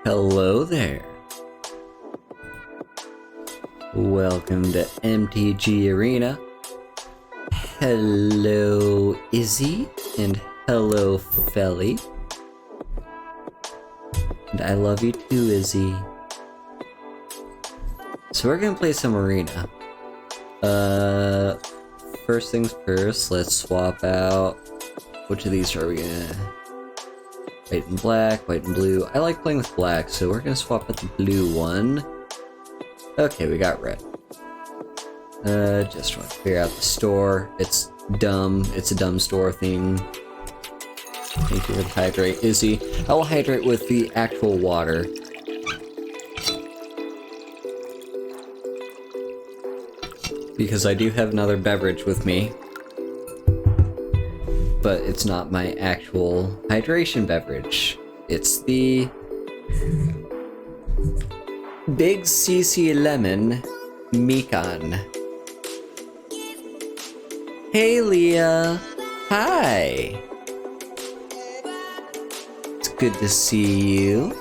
Hello there. Welcome to MTG Arena. Hello Izzy and hello Felly. And I love you too, Izzy. So we're gonna play some Arena. First things first, let's swap out. Which of these are we gonna... White and black, white and blue. I like playing with black, so we're gonna swap out the blue one. Okay, we got red. Just want to figure out the store. It's dumb. It's a dumb store theme. Thank you for the hydrate, Izzy. I will hydrate with the actual water. Because I do have another beverage with me. But it's not my actual hydration beverage. It's the Big CC Lemon Mikan. Hey Leah! Hi! It's good to see you.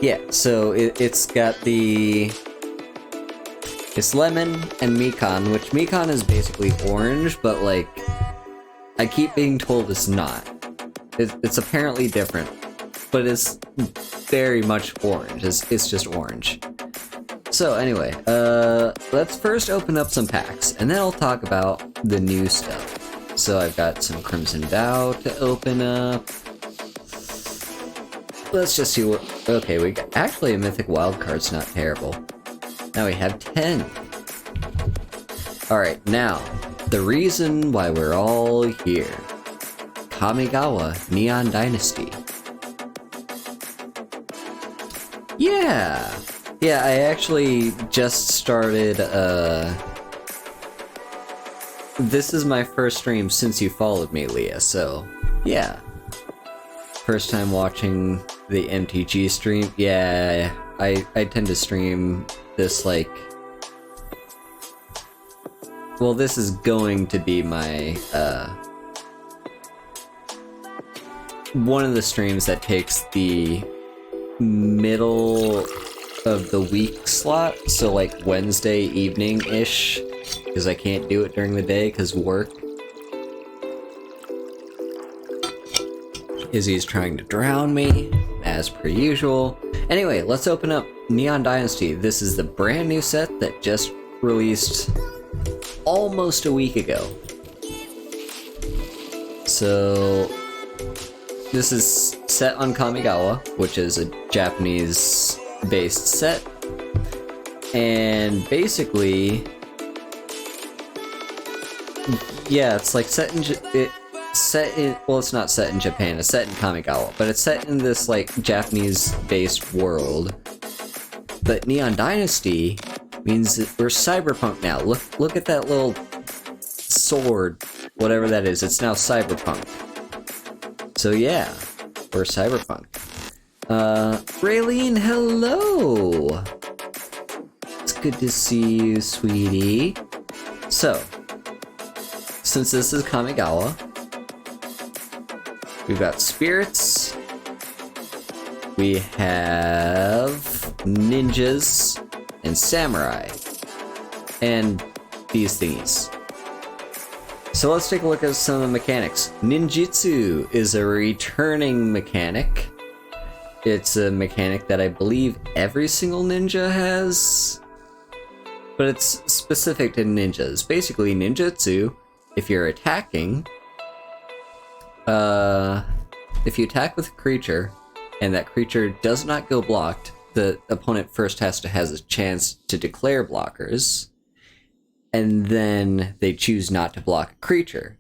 Yeah, so it's got the... It's lemon and Mikan, which Mikan is basically orange, but like... I keep being told it's not. It's apparently different, but it's very much orange. It's just orange. So anyway, let's first open up some packs, and then I'll talk about the new stuff. So I've got some Crimson Vow to open up. Let's just see what... Okay, we got... Actually, a Mythic Wildcard's not terrible. Now we have 10. Alright, now... The reason why we're all here. Kamigawa Neon Dynasty. Yeah! Yeah, I actually just started, This is my first stream since you followed me, Leah, so... Yeah. First time watching the MTG stream. Yeah, I tend to stream this, like... Well, this is going to be my, one of the streams that takes the middle of the week slot, so like Wednesday evening-ish, because I can't do it during the day because work. Izzy's trying to drown me, as per usual. Anyway, let's open up Neon Dynasty. This is the brand new set that just released... almost a week ago. So this is set on Kamigawa, which is a Japanese based set, and basically yeah, it's like set in well, it's not set in Japan, it's set in Kamigawa, but it's set in this like Japanese based world. But Neon Dynasty means that we're Cyberpunk now. Look at that little sword, whatever that is. It's now Cyberpunk. So yeah, we're Cyberpunk. Raylene, hello! It's good to see you, sweetie. So, since this is Kamigawa, we've got spirits, we have ninjas, and samurai, and these thingies. So let's take a look at some of the mechanics. Ninjutsu is a returning mechanic. It's a mechanic that I believe every single ninja has, but it's specific to ninjas. Basically, ninjutsu, if you're attacking, if you attack with a creature, and that creature does not go blocked, the opponent first has to have a chance to declare blockers, and then they choose not to block a creature.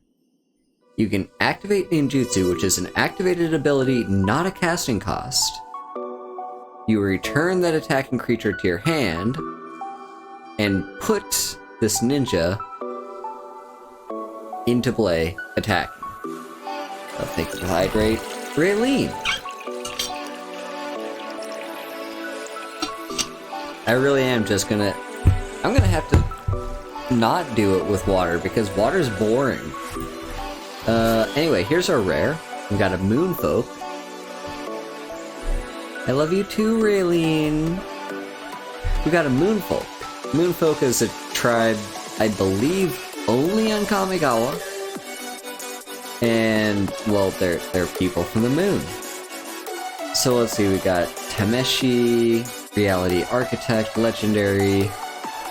You can activate ninjutsu, which is an activated ability, not a casting cost. You return that attacking creature to your hand, and put this ninja into play, attacking. So thank you for hydrate. Raylene! I really am just gonna... I'm gonna have to not do it with water, because water's boring. Anyway, here's our rare. We've got a Moonfolk. I love you too, Raylene. We got a Moonfolk. Moonfolk is a tribe, I believe, only on Kamigawa. And, well, they're people from the moon. So let's see, we got Tameshi, Reality Architect, Legendary.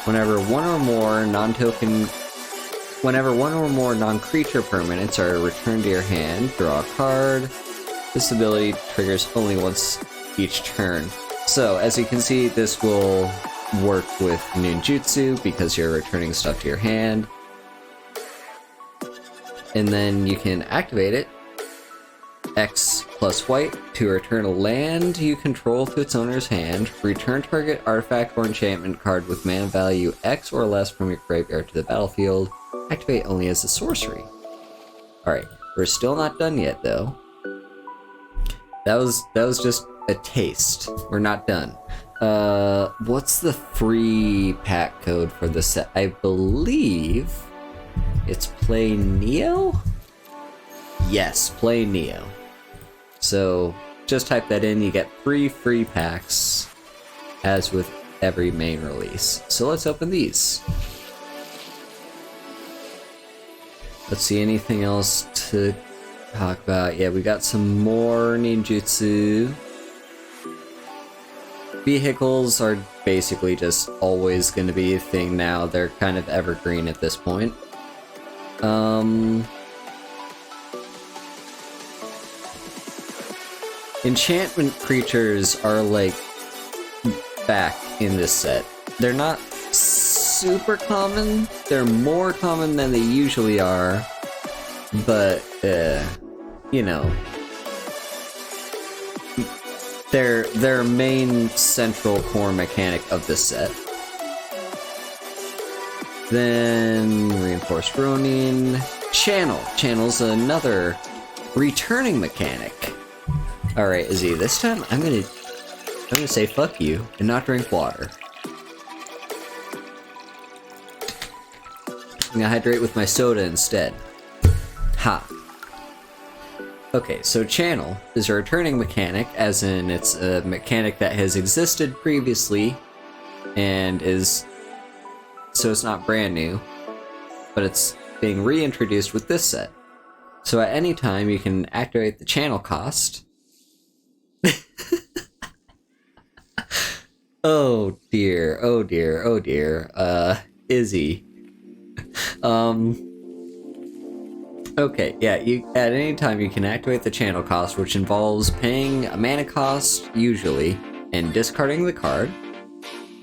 Whenever one or more non-creature permanents are returned to your hand, draw a card. This ability triggers only once each turn. So, as you can see, this will work with ninjutsu because you're returning stuff to your hand. And then you can activate it, X plus white, to return a land you control to its owner's hand. Return target artifact or enchantment card with mana value X or less from your graveyard to the battlefield. Activate only as a sorcery. Alright, we're still not done yet though. That was just a taste. We're not done. What's the free pack code for the set? I believe it's Play Neo? Yes, Play Neo. So just type that in, you get 3 free packs, as with every main release. So let's open these. Let's see, anything else to talk about? Yeah, we got some more ninjutsu. Vehicles are basically just always going to be a thing now. They're kind of evergreen at this point. Enchantment creatures are like back in this set. They're not super common. They're more common than they usually are. But, you know, they're a main central core mechanic of this set. Then Reinforced Ronin. Channel's another returning mechanic. Alright, Izzy, this time I'm gonna say fuck you and not drink water. I'm gonna hydrate with my soda instead. Ha. Okay, so Channel is a returning mechanic, as in it's a mechanic that has existed previously and so it's not brand new, but it's being reintroduced with this set. So at any time you can activate the channel cost. Oh dear, oh dear, oh dear. Izzy. Okay, yeah, at any time you can activate the channel cost, which involves paying a mana cost, usually, and discarding the card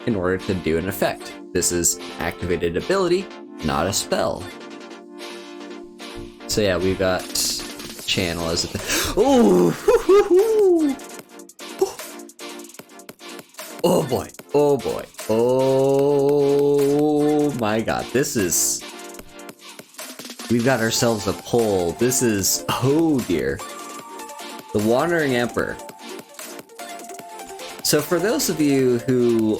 in order to do an effect. This is an activated ability, not a spell. So yeah, we've got channel as a oh! Oh boy, oh boy, oh my god, this is... We've got ourselves a pull. This is... oh dear. The Wandering Emperor. So for those of you who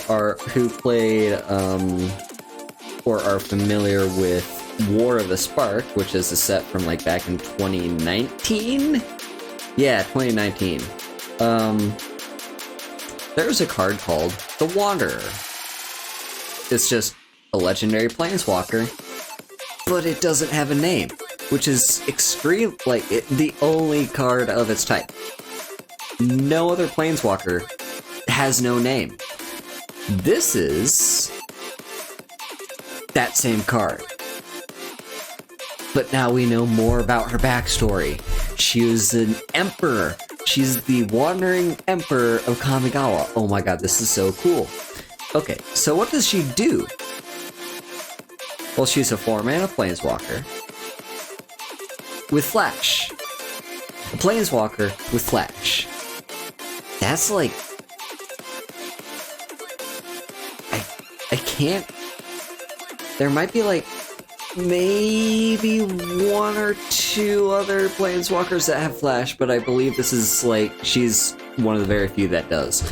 played, or are familiar with War of the Spark, which is a set from like back in 2019? Yeah, 2019. There's a card called the Wanderer. It's just a legendary planeswalker, but it doesn't have a name, which is extreme, the only card of its type. No other planeswalker has no name. This is that same card. But now we know more about her backstory. She was an emperor. She's the Wandering Emperor of Kamigawa. Oh my god, this is so cool. Okay, so what does she do? Well, she's a 4-mana planeswalker with flash. A planeswalker with flash. That's like... I can't... There might be like maybe 1 or 2 other planeswalkers that have flash, but I believe this is like, she's one of the very few that does.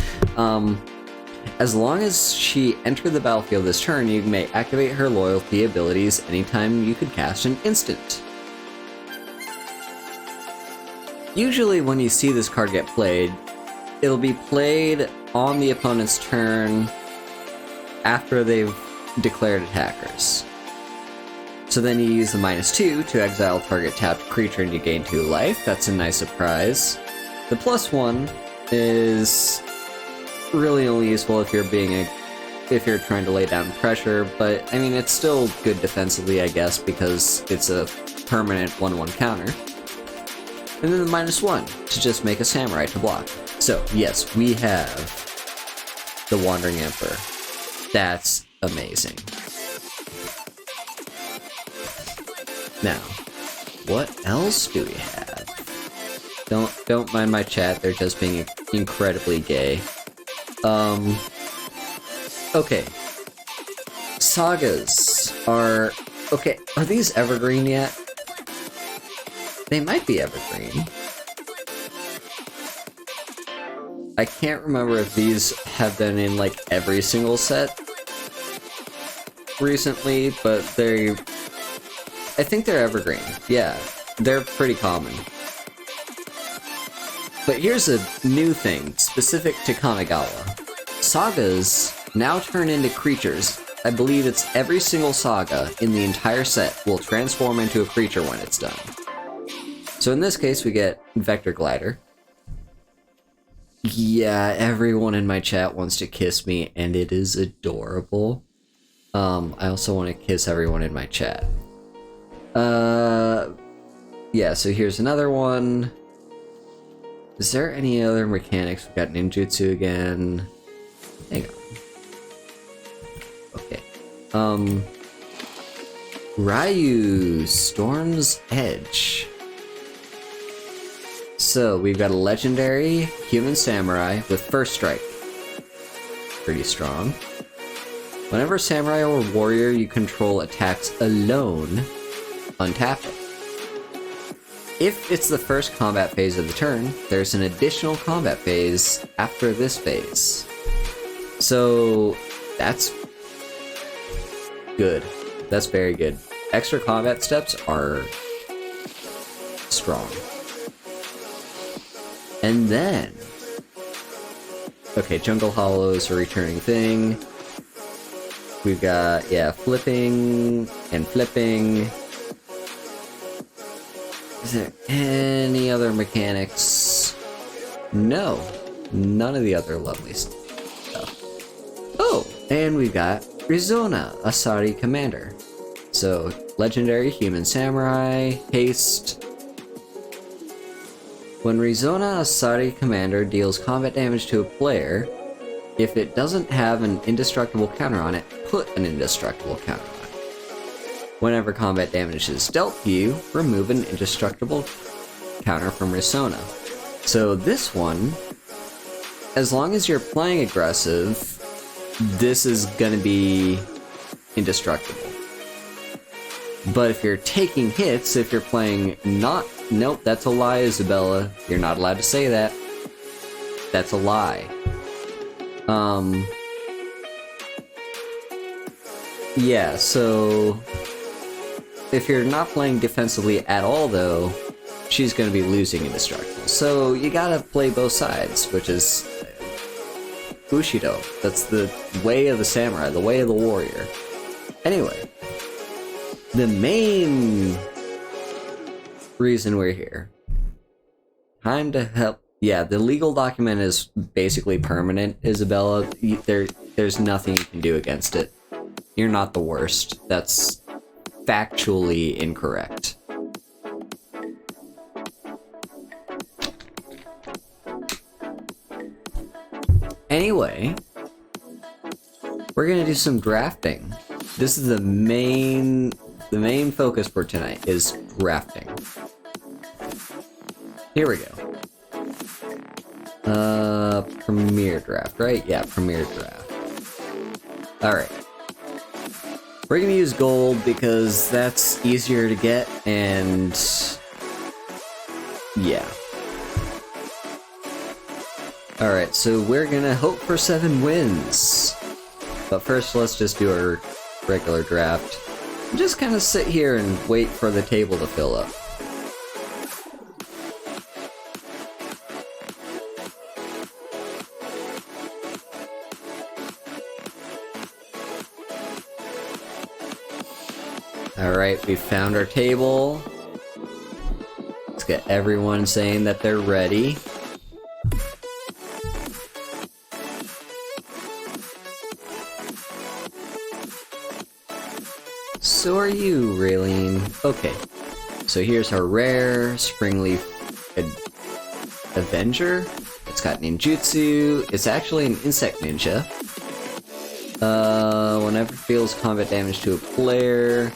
As long as she entered the battlefield this turn, you may activate her loyalty abilities anytime you could cast an instant. Usually when you see this card get played, it'll be played on the opponent's turn after they've declared attackers. So then you use the -2 to exile target tapped creature and you gain 2 life. That's a nice surprise. The +1 is really only useful if you're trying to lay down pressure, but I mean it's still good defensively, I guess, because it's a permanent 1/1 counter. And then the -1 to just make a samurai to block. So yes, we have the Wandering Emperor. That's amazing. Now, what else do we have? Don't mind my chat, they're just being incredibly gay. Okay. Sagas are... Okay, are these evergreen yet? They might be evergreen. I can't remember if these have been in, like, every single set recently, but I think they're evergreen. Yeah, they're pretty common. But here's a new thing, specific to Kamigawa. Sagas now turn into creatures. I believe it's every single saga in the entire set will transform into a creature when it's done. So in this case, we get Vector Glider. Yeah, everyone in my chat wants to kiss me, and it is adorable. I also want to kiss everyone in my chat. Yeah, so here's another one. Is there any other mechanics? We've got ninjutsu again. Hang on. Okay. Ryu, Storm's Edge. So, we've got a legendary human samurai with first strike. Pretty strong. Whenever samurai or warrior you control attacks alone, untap it. If it's the first combat phase of the turn, there's an additional combat phase after this phase. So, that's good. That's very good. Extra combat steps are strong. And then... Okay, Jungle Hollow is a returning thing. We've got, yeah, flipping and flipping. Is there any other mechanics? No. None of the other lovely stuff. Oh, and we've got Rizona, Asari Commander. So, legendary human samurai, haste. When Rizona Asari Commander deals combat damage to a player, if it doesn't have an indestructible counter on it, put an indestructible counter on it. Whenever combat damage is dealt to you, remove an indestructible counter from Rizona. So this one, as long as you're playing aggressive, this is gonna be indestructible. But if you're taking hits, if you're playing not... Nope, that's a lie, Isabella. You're not allowed to say that. That's a lie. Yeah, so... If you're not playing defensively at all, though, she's gonna be losing indestructible. So you gotta play both sides, which is... Bushido. That's the way of the samurai, the way of the warrior. Anyway. The main reason we're here. Time to help. Yeah, the legal document is basically permanent, Isabella. There's nothing you can do against it. You're not the worst. That's factually incorrect. Anyway, we're gonna do some drafting. This is the main focus for tonight is drafting. Here we go. Premier draft, right? Yeah, premier draft. Alright. We're gonna use gold because that's easier to get, and... yeah. Alright, so we're gonna hope for 7 wins. But first, let's just do our regular draft. Just kind of sit here and wait for the table to fill up. Alright, we found our table. Let's get everyone saying that they're ready. So are you, Raylene. Okay, so here's our rare Springleaf Avenger. It's got ninjutsu. It's actually an insect ninja. Whenever it deals combat damage to a player,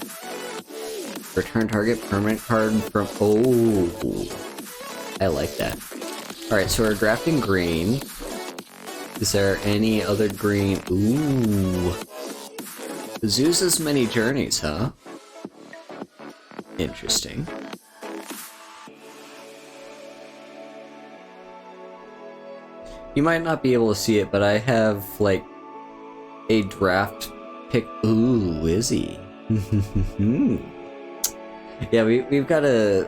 return target permanent card from... Oh, I like that. Alright, so we're drafting green. Is there any other green? Ooh. Zeus's many journeys, huh? Interesting. You might not be able to see it, but I have, like, a draft pick. Ooh, Izzy. Yeah, we've got a,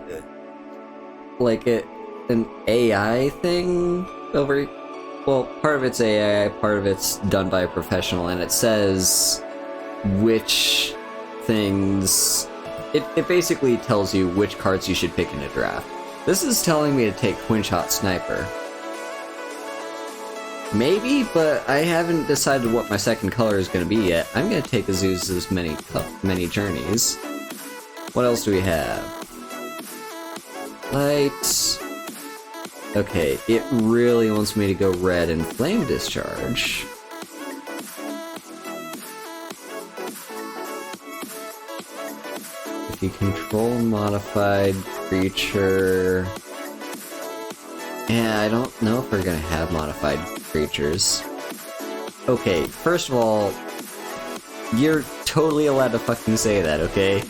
like, an AI thing over... Well, part of it's AI, part of it's done by a professional, and it says which things... It basically tells you which cards you should pick in a draft. This is telling me to take Twin-Shot Sniper. Maybe, but I haven't decided what my second color is going to be yet. I'm going to take Azusa's many journeys. What else do we have? Light. Okay, it really wants me to go red and Flame Discharge. If you control modified creature... Yeah, I don't know if we're gonna have modified creatures. Okay, first of all, you're totally allowed to fucking say that, okay?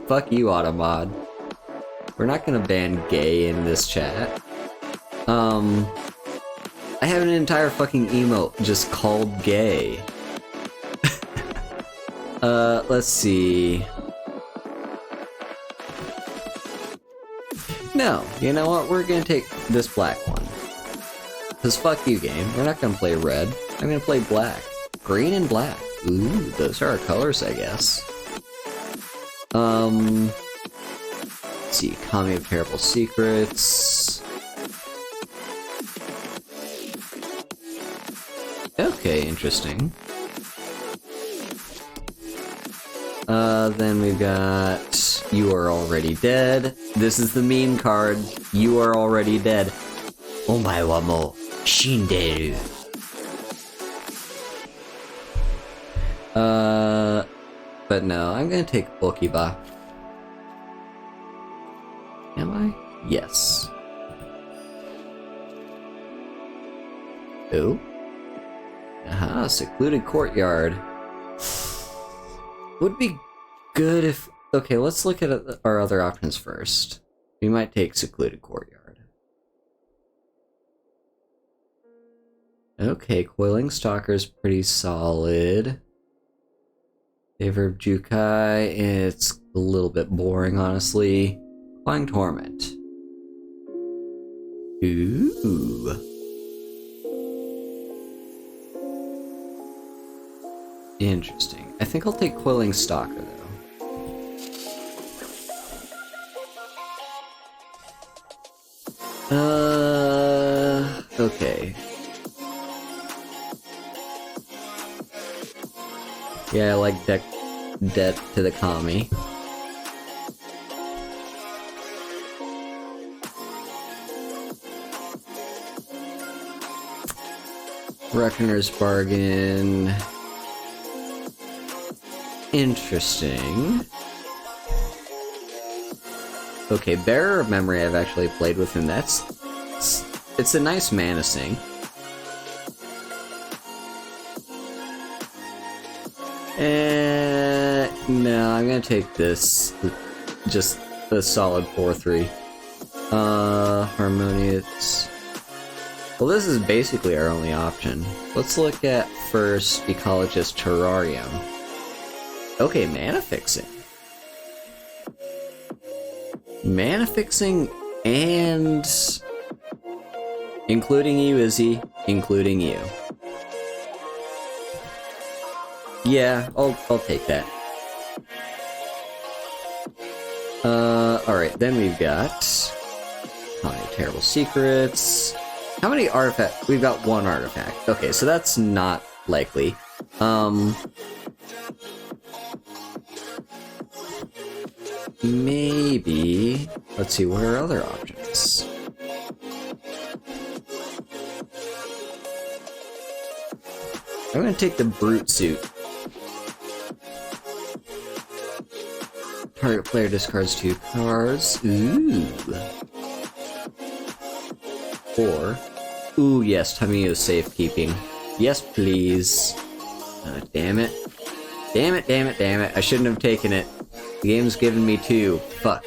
Fuck you, Automod. We're not gonna ban gay in this chat. I have an entire fucking emote just called gay. Let's see. No, you know what? We're gonna take this black one. Cause fuck you, game. We're not gonna play red. I'm gonna play black. Green and black. Ooh, those are our colors, I guess. Let's see. Kami of Terrible Secrets. Okay, interesting. Then we've got You Are Already Dead. This is the meme card. You Are Already Dead. Omae wa mou shinderu. But no, I'm gonna take Okiba. Am I? Yes. Oh? Aha, Secluded Courtyard. Would be good if... Okay, let's look at our other options first. We might take Secluded Courtyard. Okay, Coiling Stalker's pretty solid. Favor of Jukai, it's a little bit boring, honestly. Flying Torment. Ooh. Interesting. I think I'll take Coiling Stalker, though. Okay. Yeah, I like Debt to the Kami. Reckoner's Bargain. Interesting. Okay, Bearer of Memory I've actually played with him. It's a nice mana sink. No, I'm gonna take this. Just a solid 4/3. Harmonious. Well, this is basically our only option. Let's look at first Ecologist Terrarium. Okay, mana fixing. Mana fixing and... Including you, Izzy. Including you. Yeah, I'll take that. Alright, then we've got... how many terrible secrets? How many artifacts? We've got 1 artifact. Okay, so that's not likely. Maybe... let's see, what are other options? I'm gonna take the brute suit. Target player discards 2 cards. Ooh. Or... ooh, yes, Tamiyo's safekeeping. Yes, please. Damn it. Damn it, damn it, damn it. I shouldn't have taken it. The game's given me 2. Fuck.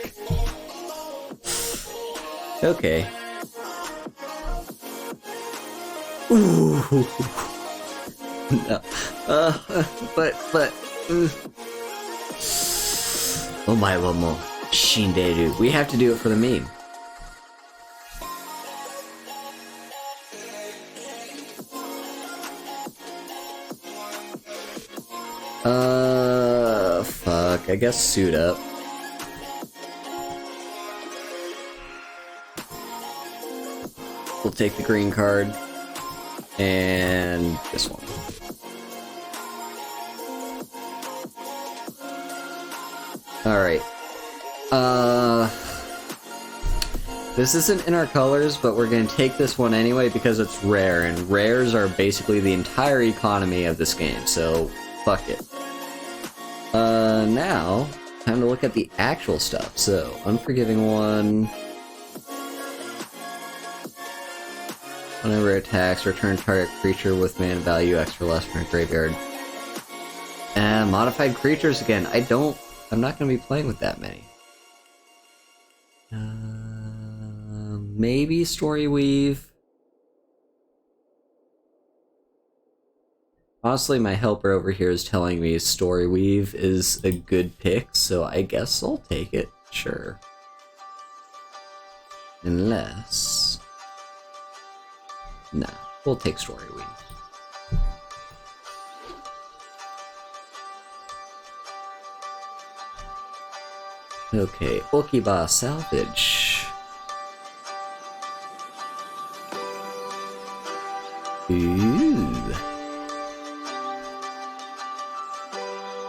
Okay. Ooh. No. But... oh my lomo. Shinderu. We have to do it for the meme. Fuck. I guess suit up. We'll take the green card. And this one. Alright. This isn't in our colors, but we're gonna take this one anyway because it's rare, and rares are basically the entire economy of this game, so fuck it. Now, time to look at the actual stuff. So, Unforgiving 1. Whenever it attacks, return target creature with mana value extra less from your graveyard. And modified creatures again. I'm not gonna be playing with that many. Maybe Story Weave. Honestly, my helper over here is telling me Story Weave is a good pick, so I guess I'll take it. Sure. Unless... nah, we'll take Story Weave. Okay, Okiba Salvage. Ooh.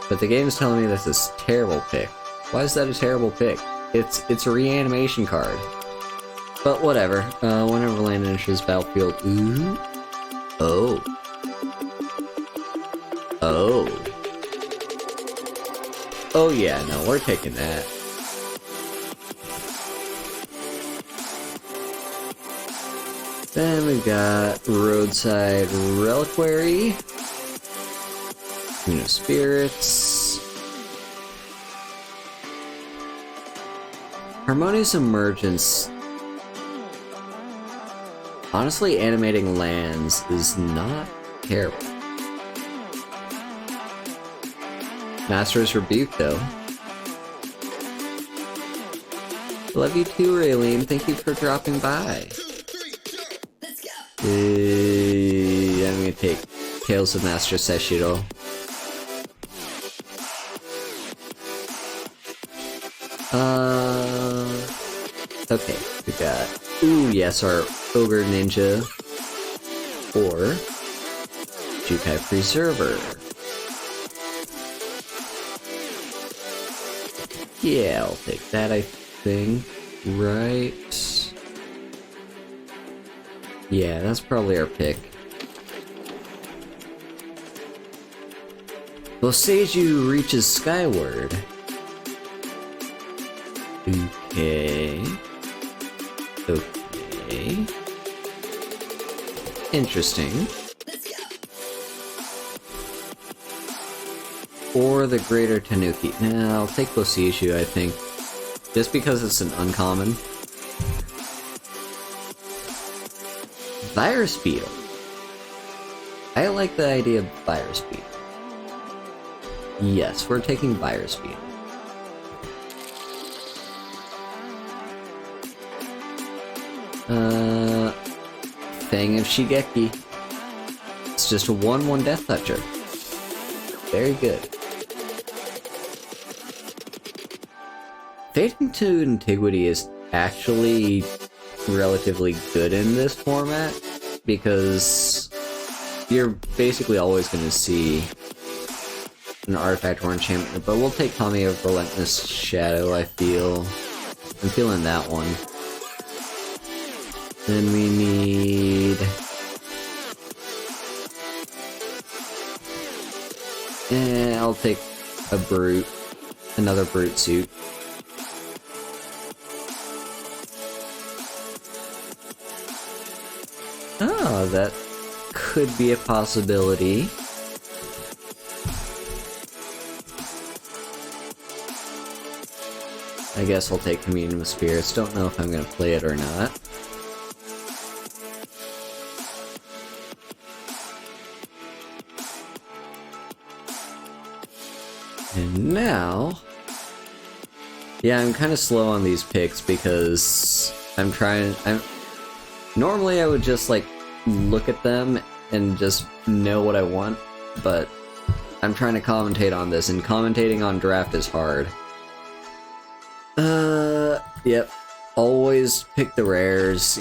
But the game's telling me this is a terrible pick. Why is that a terrible pick? It's a reanimation card. But whatever. Whenever land enters battlefield. Ooh. Oh. Oh. Oh yeah, no, we're taking that. Then we've got Roadside Reliquary. Queen of Spirits. Harmonious Emergence. Honestly, animating lands is not terrible. Master's Rebuke, though. Love you too, Raylene. Thank you for dropping by. I'm gonna take Tales of Master Seshiro. Okay, we got... ooh, yes, our Ogre Ninja. Or... Jukai Preserver. Yeah, I'll take that, I think. Right... yeah, that's probably our pick. Boseiju reaches skyward. Okay. Okay. Interesting. Or the Greater Tanuki. Nah, I'll take Boseiju, I think. Just because it's an uncommon. Virus Beetle. I like the idea of Virus Beetle. Yes, we're taking Virus Beetle. Fang of Shigeki. It's just a 1/1 Death Toucher. Very good. Fading to Antiquity is actually relatively good in this format, because you're basically always going to see an artifact or enchantment, but we'll take Kamigawa Relentless Shadow, I feel. I'm feeling that one. Then we need... I'll take a Brute. Another Brute suit. Oh, that could be a possibility. I guess I'll take Communion with Spirits. Don't know if I'm gonna play it or not. And now... Yeah, I'm kind of slow on these picks because normally I would just, like, look at them and just know what I want, but I'm trying to commentate on this, and commentating on draft is hard. Yep. Always pick the rares,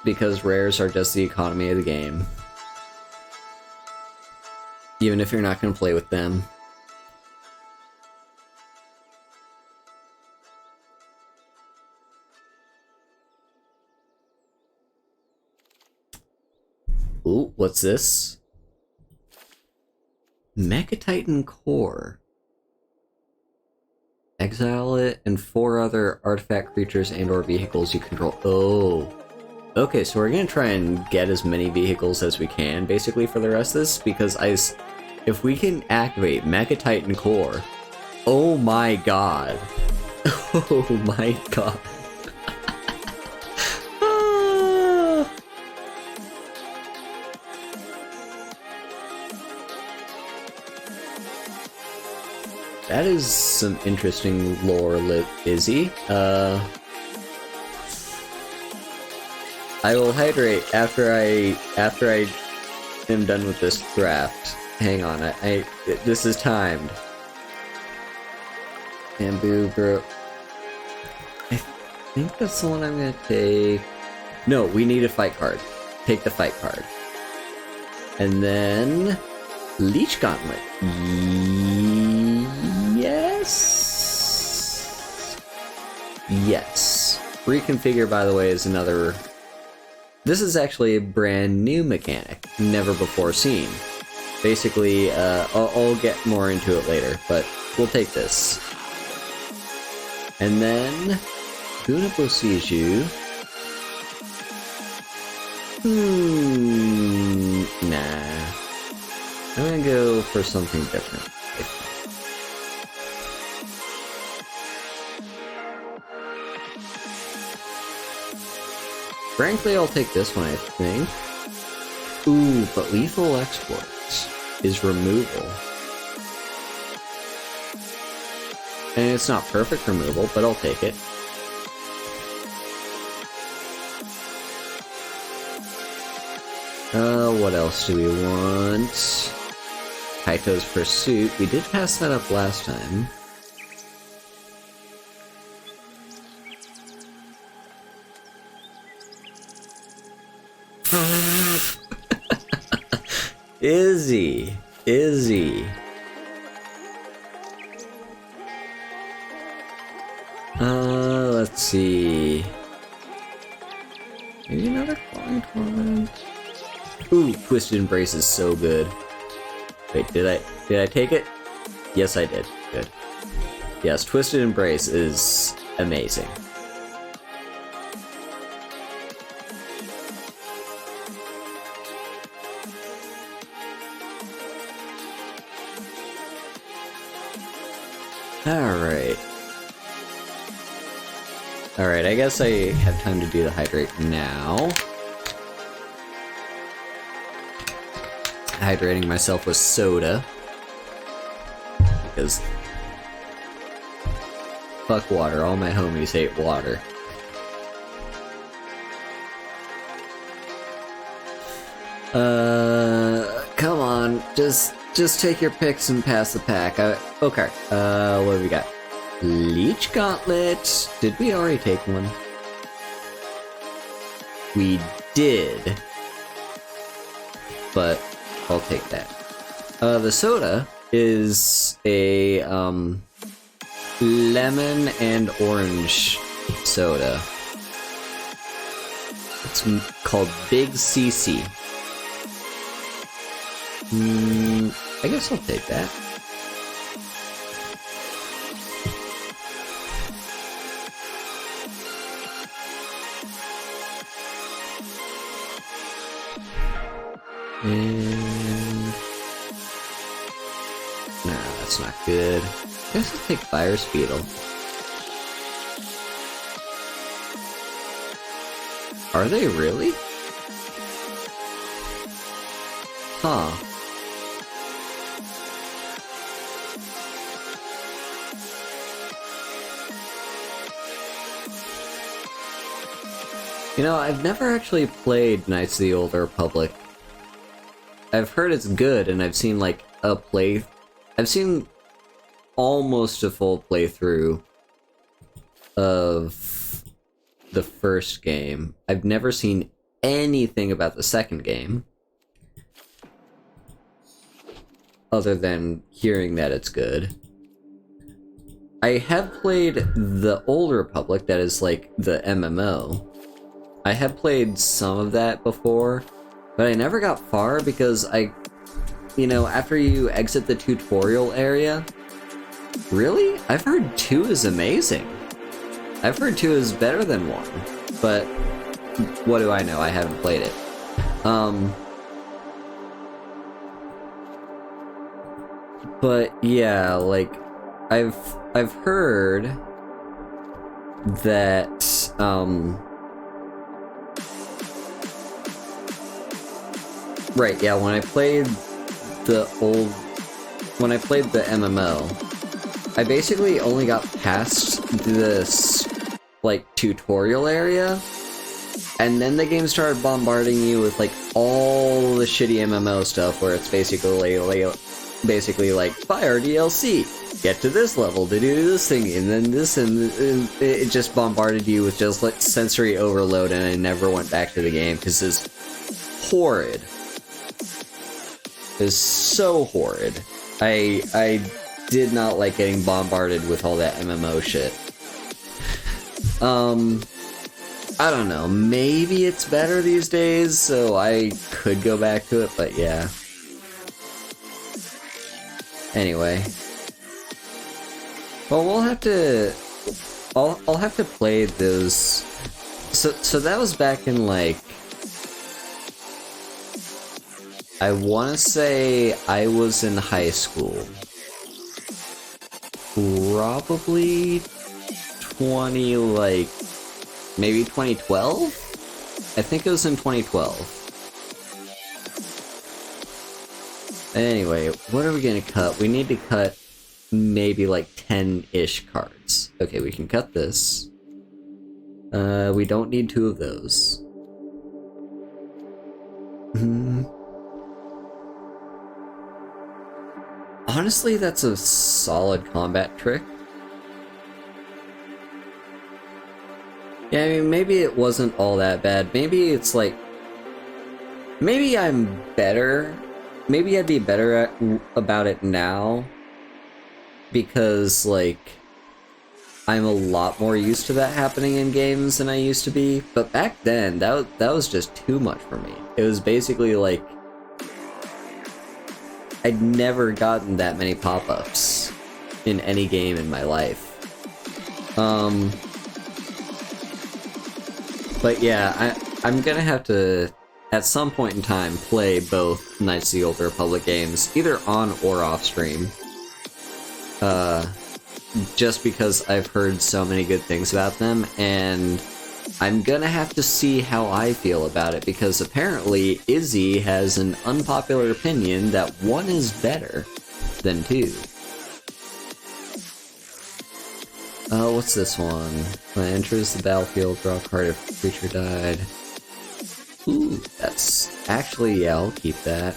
because rares are just the economy of the game. Even if you're not gonna play with them. Ooh, what's this? Mecha Titan Core. Exile it and 4 other artifact creatures and or vehicles you control. Oh. Okay, so we're gonna try and get as many vehicles as we can, basically, for the rest of this, because if we can activate Mecha Titan Core, oh my god. Oh my god. That is some interesting lore, Izzy. I will hydrate after I am done with this draft. Hang on, this is timed. Bamboo, bro. I think that's the one I'm gonna take. No, we need a fight card. Take the fight card. And then... Leech Gauntlet. Yes. Yes. Reconfigure, by the way, is another... This is actually a brand new mechanic, never before seen. Basically, I'll get more into it later, but we'll take this. And then... Gunabo Seiju. Nah. I'm gonna go for something different. Frankly, I'll take this one, I think. Ooh, but Lethal Exports is removal. And it's not perfect removal, but I'll take it. What else do we want? Kaito's Pursuit. We did pass that up last time. Izzy. Let's see. Maybe another Clawing Torment. Ooh, Twisted Embrace is so good. Wait, did I take it? Yes, I did. Good. Yes, Twisted Embrace is amazing. Alright, I guess I have time to do the hydrate now. Hydrating myself with soda. Because... fuck water, all my homies hate water. Come on, just take your picks and pass the pack. Okay, what do we got? Leech Gauntlet. Did we already take one? We did. But I'll take that. The soda is a lemon and orange soda. It's called Big CC. I guess I'll take that. And... nah, that's not good. I guess I'll take Fire Speedle. Are they really? Huh. You know, I've never actually played Knights of the Old Republic. I've heard it's good, and I've seen like I've seen almost a full playthrough of the first game. I've never seen anything about the second game, other than hearing that it's good. I have played the Old Republic, that is like the MMO. I have played some of that before, but I never got far because you know, after you exit the tutorial area, really? I've heard 2 is amazing. I've heard 2 is better than 1, but what do I know? I haven't played it. But yeah, like, I've heard that, right, yeah, when I played the MMO, I basically only got past this, like, tutorial area, and then the game started bombarding you with, like, all the shitty MMO stuff, where it's basically like, fire DLC, get to this level to do this thing, and then this, and it just bombarded you with just, like, sensory overload, and I never went back to the game, because it's horrid. Is so horrid. I did not like getting bombarded with all that MMO shit. I don't know, maybe it's better these days, so I could go back to it, but yeah. Anyway. Well, we'll have to... I'll have to play those... So that was back in, like... I want to say I was in high school. Probably maybe 2012? I think it was in 2012. Anyway, what are we gonna cut? We need to cut maybe like 10-ish cards. Okay, we can cut this. We don't need 2 of those. Honestly, that's a solid combat trick. Yeah, I mean, maybe it wasn't all that bad. Maybe it's like... maybe I'm better. Maybe I'd be better about it now. Because, like... I'm a lot more used to that happening in games than I used to be. But back then, that was just too much for me. It was basically like... I'd never gotten that many pop-ups in any game in my life. But yeah, I'm gonna have to, at some point in time, play both Knights of the Old Republic games, either on or off stream. Just because I've heard so many good things about them, and I'm gonna have to see how I feel about it, because apparently Izzy has an unpopular opinion that 1 is better than 2. What's this one? When it enters the battlefield, draw a card if a creature died. Ooh, that's... actually, yeah, I'll keep that.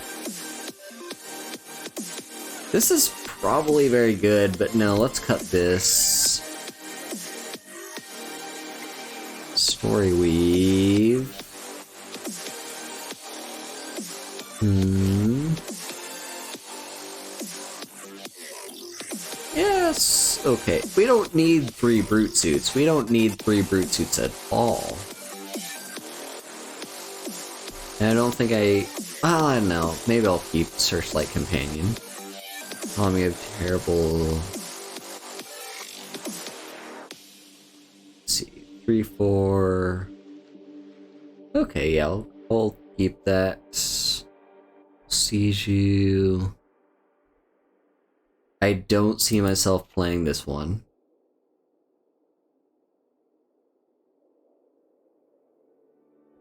This is probably very good, but no, let's cut this. Story weave. Yes! Okay, we don't need 3 brute suits. We don't need 3 brute suits at all. And I don't think well, I don't know. Maybe I'll keep Searchlight Companion. Oh, I'm gonna have terrible... Let's see. 3, 4... Okay, yeah, I'll keep that. Seiju... I don't see myself playing this one.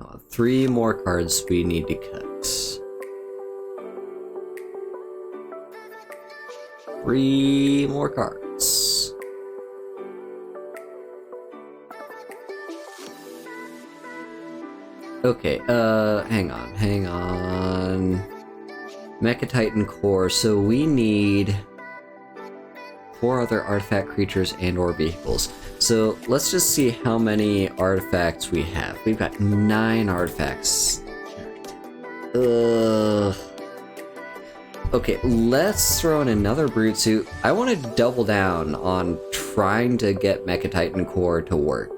Oh, 3 more cards we need to cut. 3 more cards. Okay, hang on. Mecha Titan Core, so we need 4 other artifact creatures and or vehicles. So let's just see how many artifacts we have. We've got 9 artifacts. Okay, let's throw in another brute suit. I want to double down on trying to get Mecha Titan Core to work.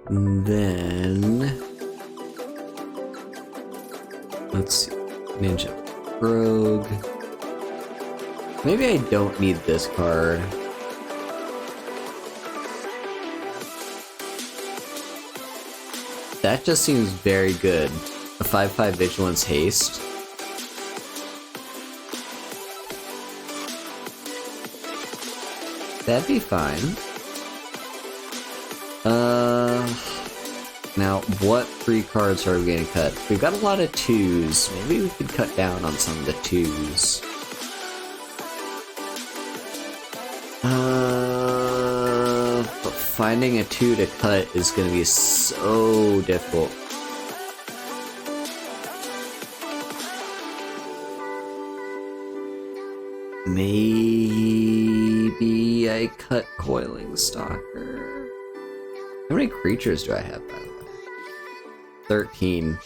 And then let's see. Ninja Rogue. Maybe I don't need this card. That just seems very good. A 5/5 Vigilance Haste. That'd be fine. Now, what 3 cards are we gonna cut? We've got a lot of 2s. Maybe we could cut down on some of the 2s. But finding a 2 to cut is gonna be so difficult. Maybe I cut Coiling Stalker. How many creatures do I have, by the way? 13.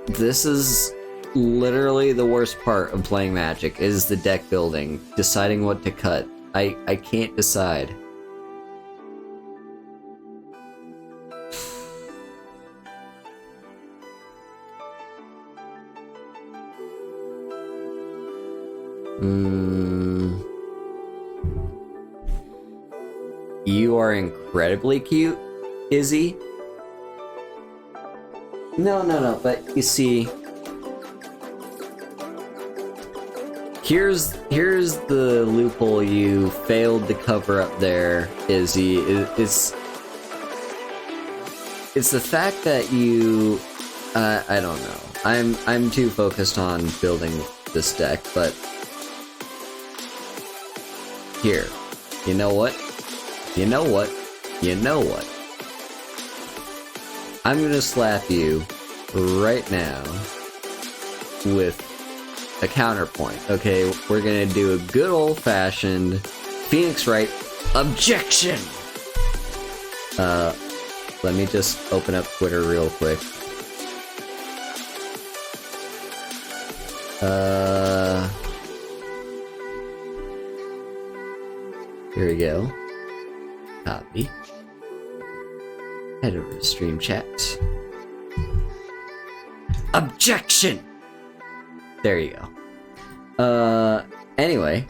This is literally the worst part of playing Magic, is the deck building, deciding what to cut. I can't decide. You are incredibly cute, Izzy. No, but you see, here's the loophole you failed to cover up there, Izzy. It's the fact that you, I don't know. I'm too focused on building this deck, but here, you know what? I'm gonna slap you right now with a counterpoint, okay? We're gonna do a good old-fashioned Phoenix Wright objection! Let me just open up Twitter real quick. Here we go. Copy. Head over to stream chat. Objection! There you go. Anyway.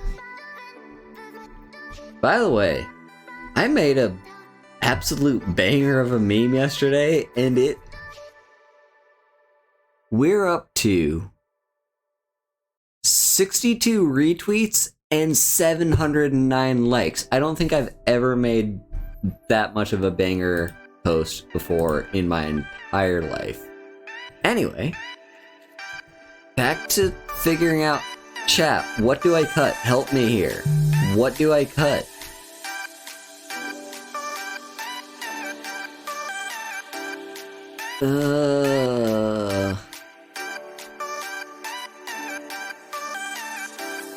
By the way, I made a absolute banger of a meme yesterday, and we're up to 62 retweets and 709 likes. I don't think I've ever made that much of a banger post before in my entire life. Anyway, back to figuring out chat. What do I cut? Help me here. What do I cut?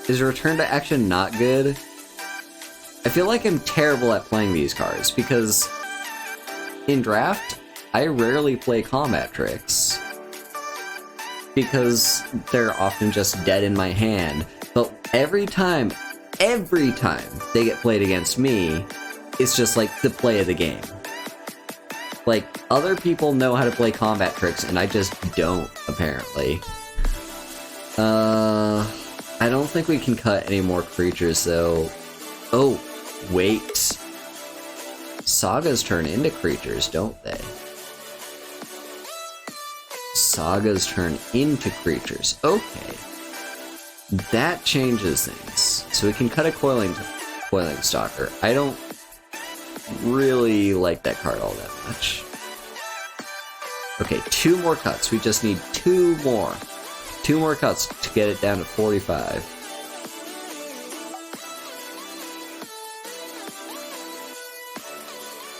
Is Return to Action not good? I feel like I'm terrible at playing these cards, because in Draft, I rarely play combat tricks. Because they're often just dead in my hand. But every time they get played against me, it's just like the play of the game. Like, other people know how to play combat tricks, and I just don't, apparently. I don't think we can cut any more creatures, though. Oh, wait. Sagas turn into creatures, don't they? Sagas turn into creatures. Okay. That changes things. So we can cut a Coiling Stalker. I don't really like that card all that much. Okay, 2 more cuts. We just need 2 more. 2 more cuts to get it down to 45.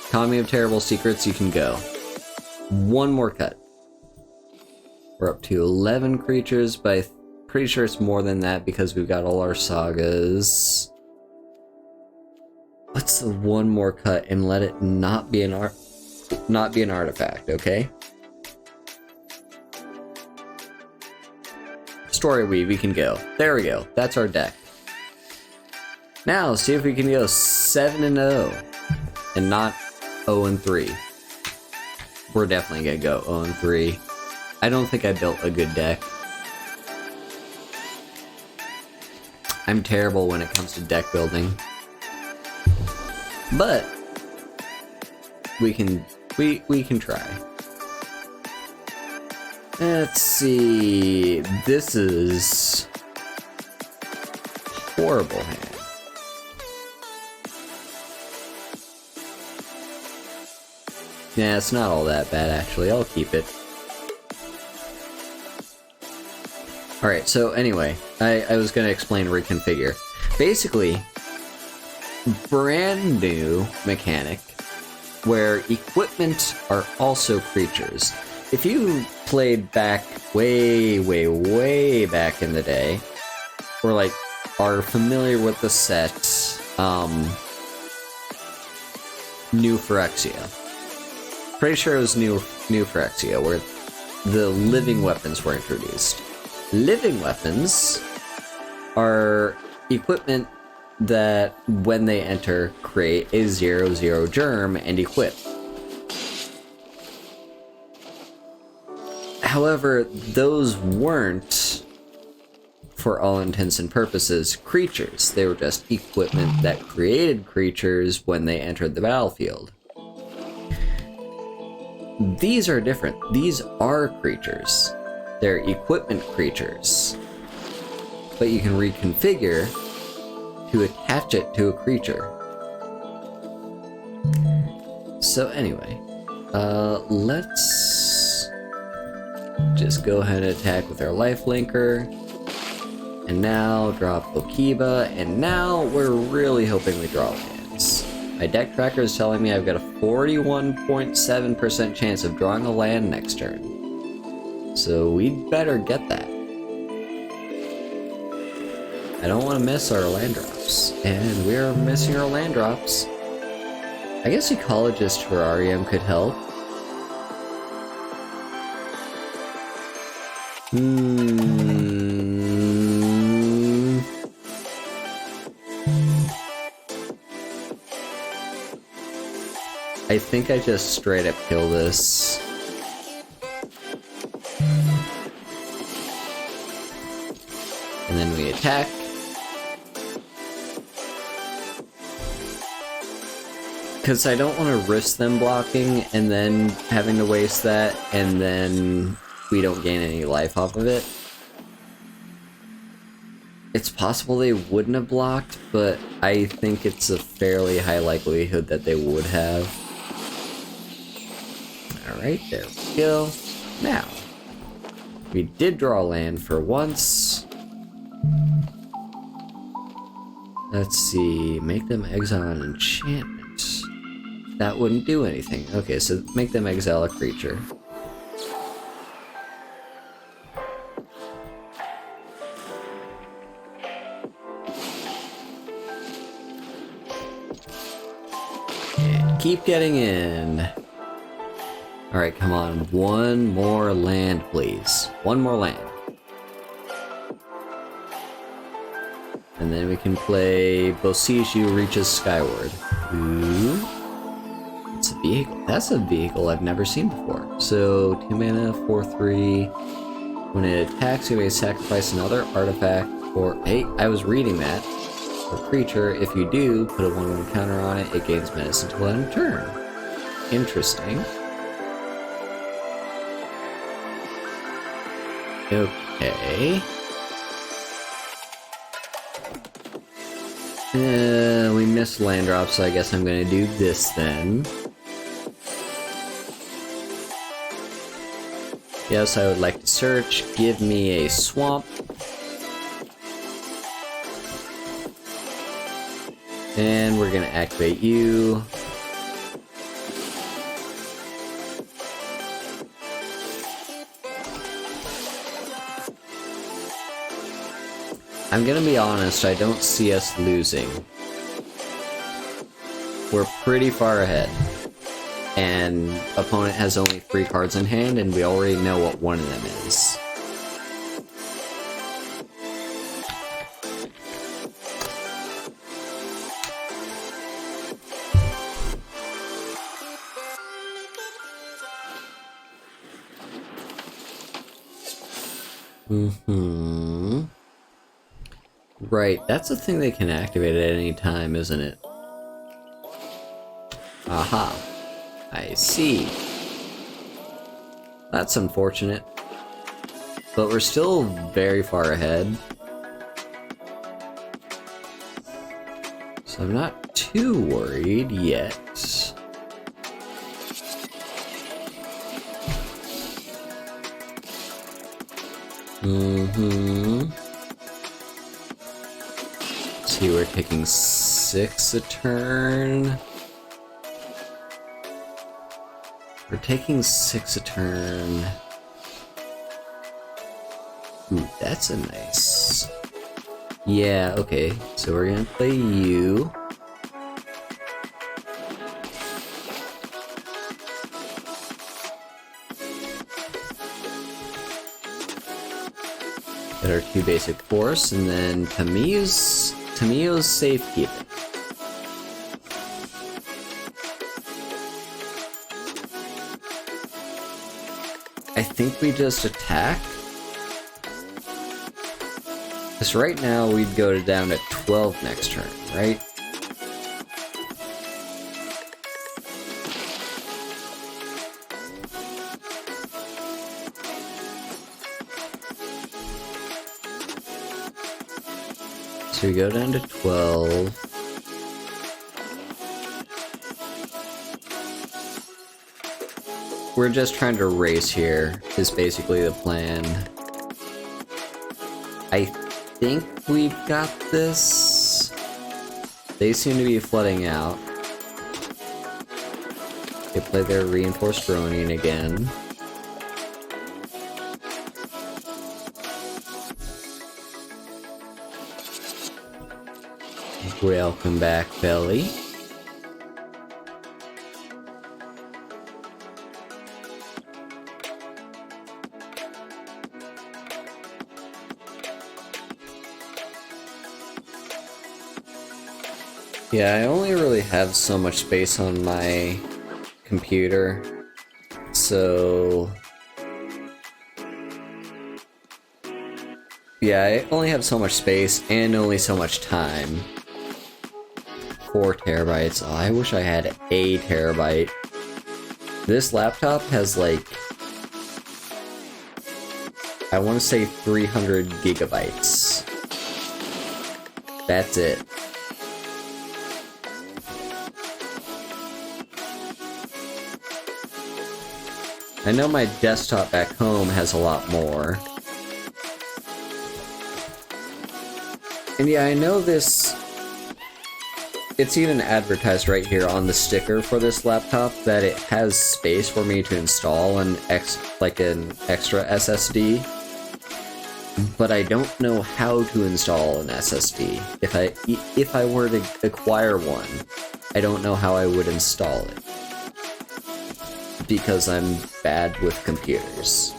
Economy of Terrible Secrets, you can go. 1 more cut. We're up to 11 creatures, but I'm pretty sure it's more than that because we've got all our sagas. What's the 1 more cut and let it not be an artifact, okay? Story Weave, we can go. There we go. That's our deck. Now, see if we can go 7-0 and not 0-3. We're definitely gonna go 0-3. I don't think I built a good deck. I'm terrible when it comes to deck building. But we can try. Let's see. This is horrible hand. Yeah, it's not all that bad actually. I'll keep it. Alright, so anyway, I was gonna explain Reconfigure. Basically, brand new mechanic where equipment are also creatures. If you played back way back in the day, or like are familiar with the set New Phyrexia. Pretty sure it was New Phyrexia where the living weapons were introduced. Living weapons are equipment that, when they enter, create a 0/0 germ and equip. However, those weren't, for all intents and purposes, creatures. They were just equipment that created creatures when they entered the battlefield. These are different. These are creatures. They're equipment creatures. But you can reconfigure to attach it to a creature. So anyway, let's just go ahead and attack with our lifelinker. And now drop Okiba, and now we're really hoping we draw lands. My deck tracker is telling me I've got a 41.7% chance of drawing a land next turn. So we'd better get that. I don't want to miss our land drops. And we're missing our land drops. I guess Ecologist Terrarium could help. I think I just straight up kill this. And then we attack. Because I don't want to risk them blocking and then having to waste that, and then we don't gain any life off of it. It's possible they wouldn't have blocked, but I think it's a fairly high likelihood that they would have. Alright, there we go. Now, we did draw land for once. Let's see, make them exile an enchantment. That wouldn't do anything. Okay, so make them exile a creature. Keep getting in. Alright, come on. One more land, please. One more land. And then we can play Bosiju Reaches Skyward. Ooh. It's a vehicle. That's a vehicle I've never seen before. So, 2 mana, 4/3. When it attacks, you may sacrifice another artifact or... Hey, I was reading that. For creature, if you do, put a 1/1 counter on it, it gains menace until end of turn. Interesting. Okay. We missed land drop, so I guess I'm gonna do this then. Yes, I would like to search. Give me a swamp. And we're gonna activate you. I'm gonna be honest, I don't see us losing. We're pretty far ahead. And opponent has only 3 cards in hand, and we already know what one of them is. Right, that's a thing they can activate at any time, isn't it? Aha. I see. That's unfortunate. But we're still very far ahead. So I'm not too worried yet. See, we're taking 6 a turn. We're taking 6 a turn. Ooh, that's a nice... Yeah, okay. So we're gonna play you. Get our 2 basic force, and then Tamiyo's safekeeping. I think we just attack. Because right now we'd go down to 12 next turn, right? So we go down to 12. We're just trying to race here, is basically the plan. I think we've got this. They seem to be flooding out. They play their reinforced droning again. Welcome back, Belly. Yeah, I only really have so much space on my computer, so... Yeah, I only have so much space and only so much time. 4 terabytes. Oh, I wish I had a terabyte. This laptop has like... I want to say 300 gigabytes. That's it. I know my desktop back home has a lot more. And yeah, I know this... It's even advertised right here on the sticker for this laptop that it has space for me to install an extra SSD. But I don't know how to install an SSD if I were to acquire one. I don't know how I would install it. Because I'm bad with computers.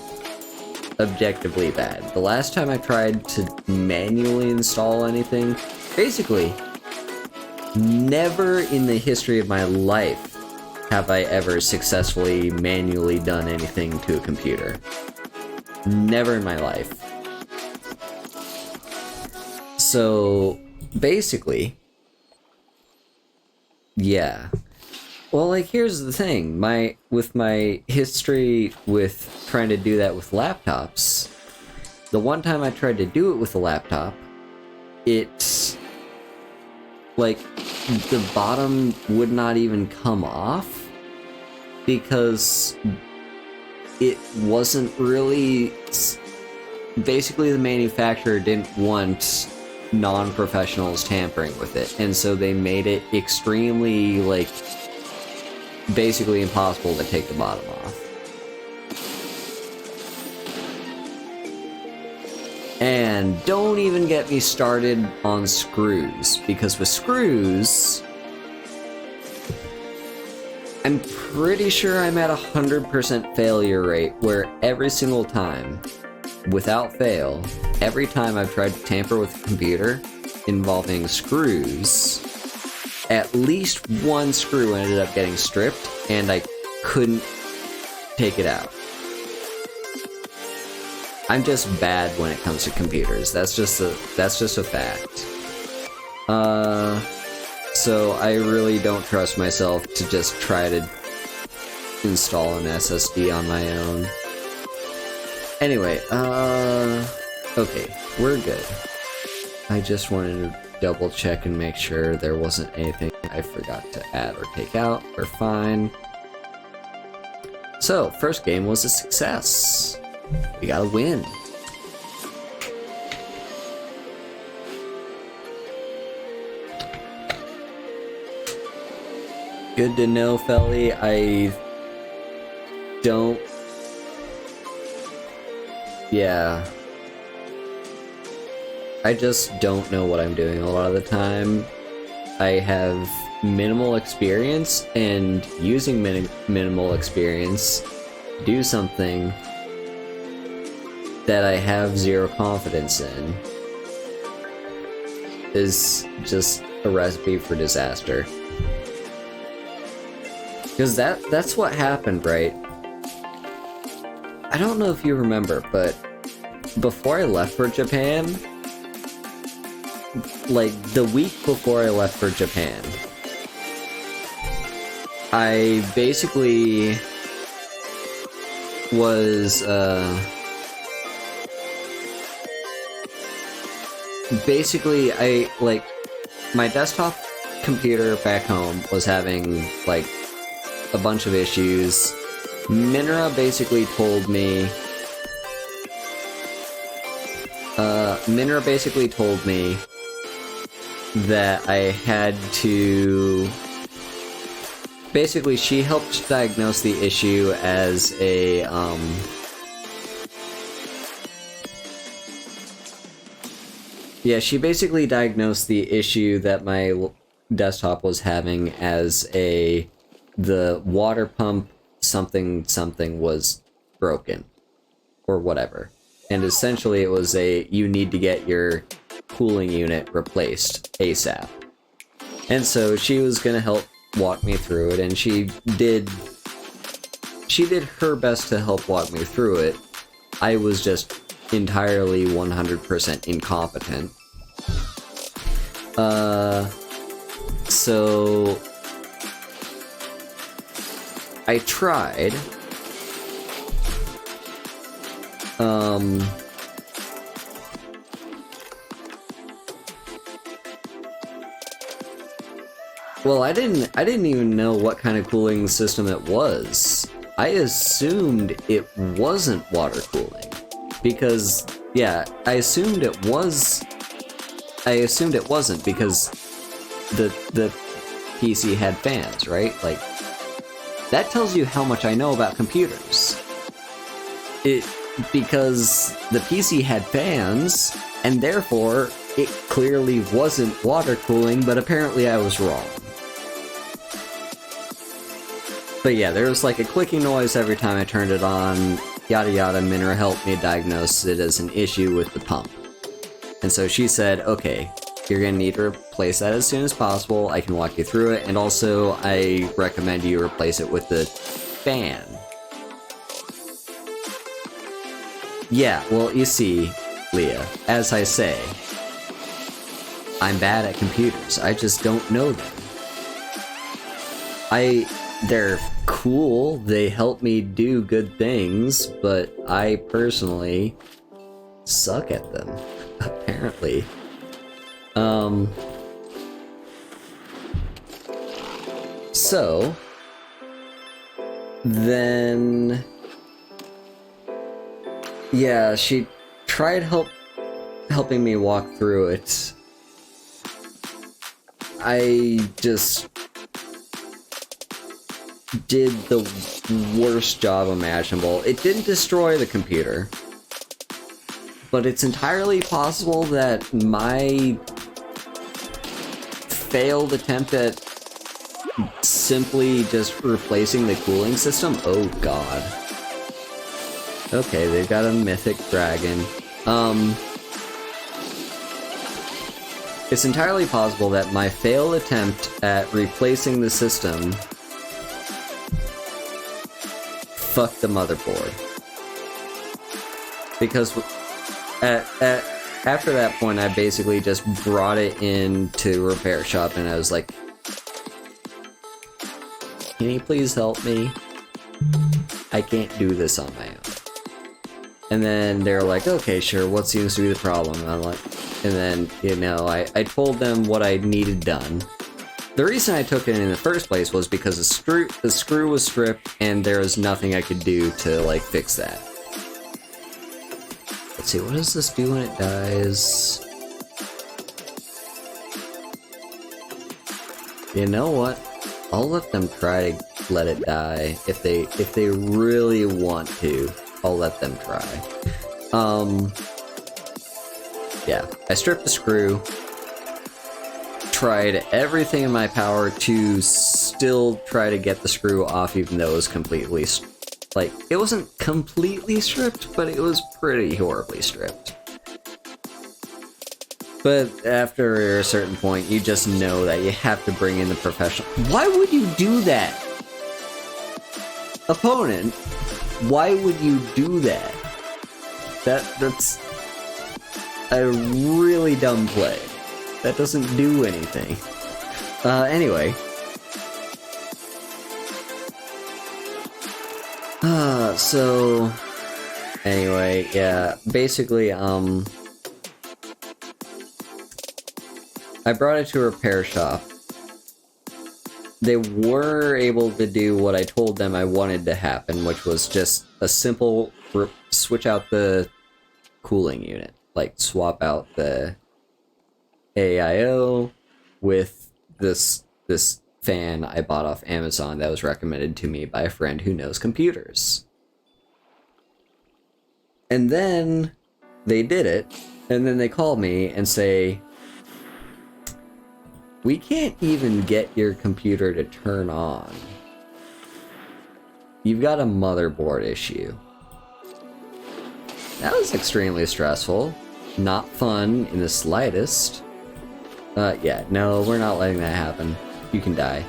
Objectively bad. The last time I tried to manually install anything, basically, never in the history of my life have I ever successfully manually done anything to a computer. Never in my life. So, basically, yeah. Well, like, here's the thing. With my history with trying to do that with laptops, the one time I tried to do it with a laptop, it's like the bottom would not even come off because it wasn't really... Basically, the manufacturer didn't want non-professionals tampering with it, and so they made it extremely, like, basically impossible to take the bottom off. And don't even get me started on screws, because with screws, I'm pretty sure I'm at 100% failure rate, where every single time, without fail, every time I've tried to tamper with a computer involving screws, at least one screw ended up getting stripped, and I couldn't take it out. I'm just bad when it comes to computers. That's just a fact. So I really don't trust myself to just try to install an SSD on my own. Anyway, okay, we're good. I just wanted to double check and make sure there wasn't anything I forgot to add or take out. We're fine. So, first game was a success. We got a win. Good to know, Felly. Yeah. I just don't know what I'm doing a lot of the time. I have minimal experience, and using minimal experience, do something that I have zero confidence in is just a recipe for disaster. Because that's what happened, right? I don't know if you remember, but before I left for Japan, like the week before I left for Japan, I basically was, my desktop computer back home was having, like, a bunch of issues. Minra basically told me that I had to... Basically, she helped diagnose the issue as a, Yeah, she basically diagnosed the issue that my desktop was having as the water pump something was broken. Or whatever. And essentially it was you need to get your cooling unit replaced ASAP. And so she was gonna help walk me through it, and she did her best to help walk me through it. I was just entirely 100% incompetent. So I tried. Well, I didn't even know what kind of cooling system it was. I assumed it wasn't water cooling. Because, yeah, I assumed it wasn't because the PC had fans, right? Like, that tells you how much I know about computers. Because the PC had fans, and therefore, it clearly wasn't water cooling, but apparently I was wrong. But yeah, there was like a clicking noise every time I turned it on, yada yada. Minra helped me diagnose it as an issue with the pump. And so she said, okay, you're gonna need to replace that as soon as possible. I can walk you through it, and also I recommend you replace it with the fan. Yeah, well, you see, Leah, as I say, I'm bad at computers. I just don't know them. They're cool, they help me do good things, but I personally suck at them, apparently. So then, yeah, she tried helping me walk through it. I just did the worst job imaginable. It didn't destroy the computer, but it's entirely possible that my failed attempt at simply just replacing the cooling system. Oh god. Okay, they've got a mythic dragon. It's entirely possible that my failed attempt at replacing the system fucked the motherboard. Because after that point, I basically just brought it into repair shop and I was like, can you please help me? I can't do this on my own. And then they're like, okay, sure, what seems to be the problem? And I'm like, and then, you know, I told them what I needed done. The reason I took it in the first place was because the screw was stripped and there was nothing I could do to, like, fix that. Let's see, what does this do when it dies? You know what? I'll let them try to let it die. If they really want to, I'll let them try. Yeah, I stripped the screw, tried everything in my power to still try to get the screw off, even though it was completely, like, it wasn't completely stripped, but it was pretty horribly stripped. But after a certain point, you just know that you have to bring in the professional. Why would you do that? Opponent, why would you do that? That's a really dumb play. That doesn't do anything. Anyway. So... Anyway, yeah, basically, I brought it to a repair shop. They were able to do what I told them I wanted to happen, which was just a simple switch out the cooling unit. Like, swap out the AIO with this fan I bought off Amazon that was recommended to me by a friend who knows computers. And then they did it, and then they called me and say, we can't even get your computer to turn on. You've got a motherboard issue. That was extremely stressful. Not fun in the slightest. Yeah, no, we're not letting that happen. You can die.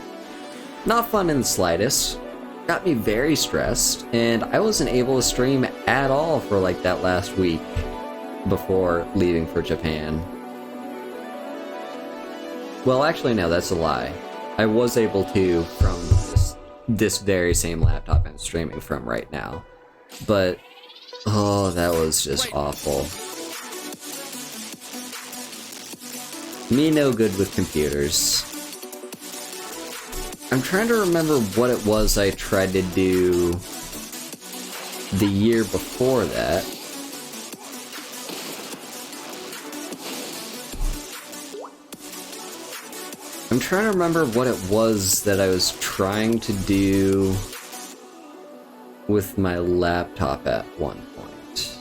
Not fun in the slightest. Got me very stressed, and I wasn't able to stream at all for like that last week before leaving for Japan. Well, actually, no, that's a lie. I was able to from this very same laptop I'm streaming from right now. But, oh, that was just awful. Me no good with computers. I'm trying to remember what it was I tried to do the year before that. I'm trying to remember what it was that I was trying to do with my laptop at one point.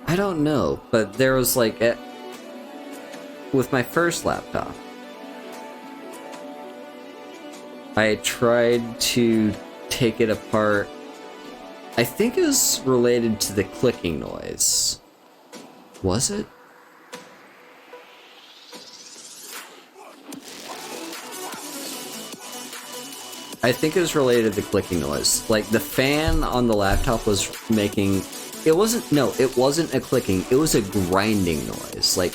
I don't know, but there was like with my first laptop, I tried to take it apart. I think it was related to the clicking noise. Was it? I think it was related to the clicking noise. Like, the fan on the laptop was making... It wasn't a clicking, it was a grinding noise. Like,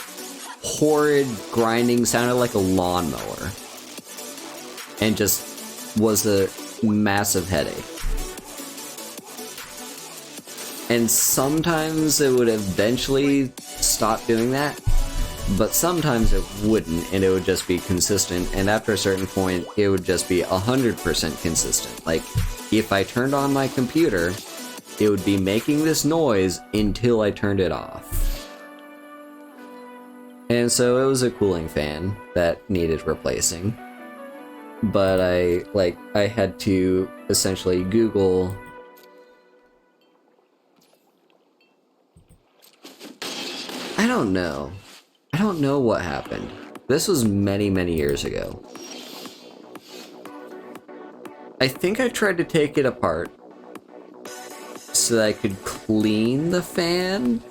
horrid grinding, sounded like a lawnmower. And just was a massive headache. And sometimes it would eventually stop doing that, but sometimes it wouldn't, and it would just be consistent, and after a certain point, it would just be 100% consistent. Like, if I turned on my computer, it would be making this noise until I turned it off. And so it was a cooling fan that needed replacing. But I had to essentially Google... I don't know. I don't know what happened. This was many, many years ago. I think I tried to take it apart so that I could clean the fan,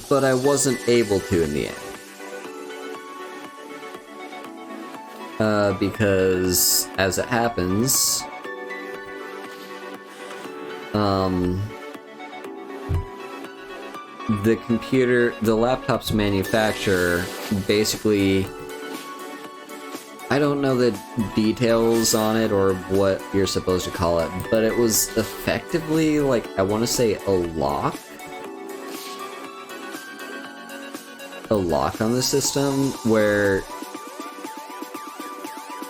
but I wasn't able to in the end. Because, as it happens, the laptop's manufacturer basically, I don't know the details on it or what you're supposed to call it, but it was effectively, like, I want to say a lock on the system where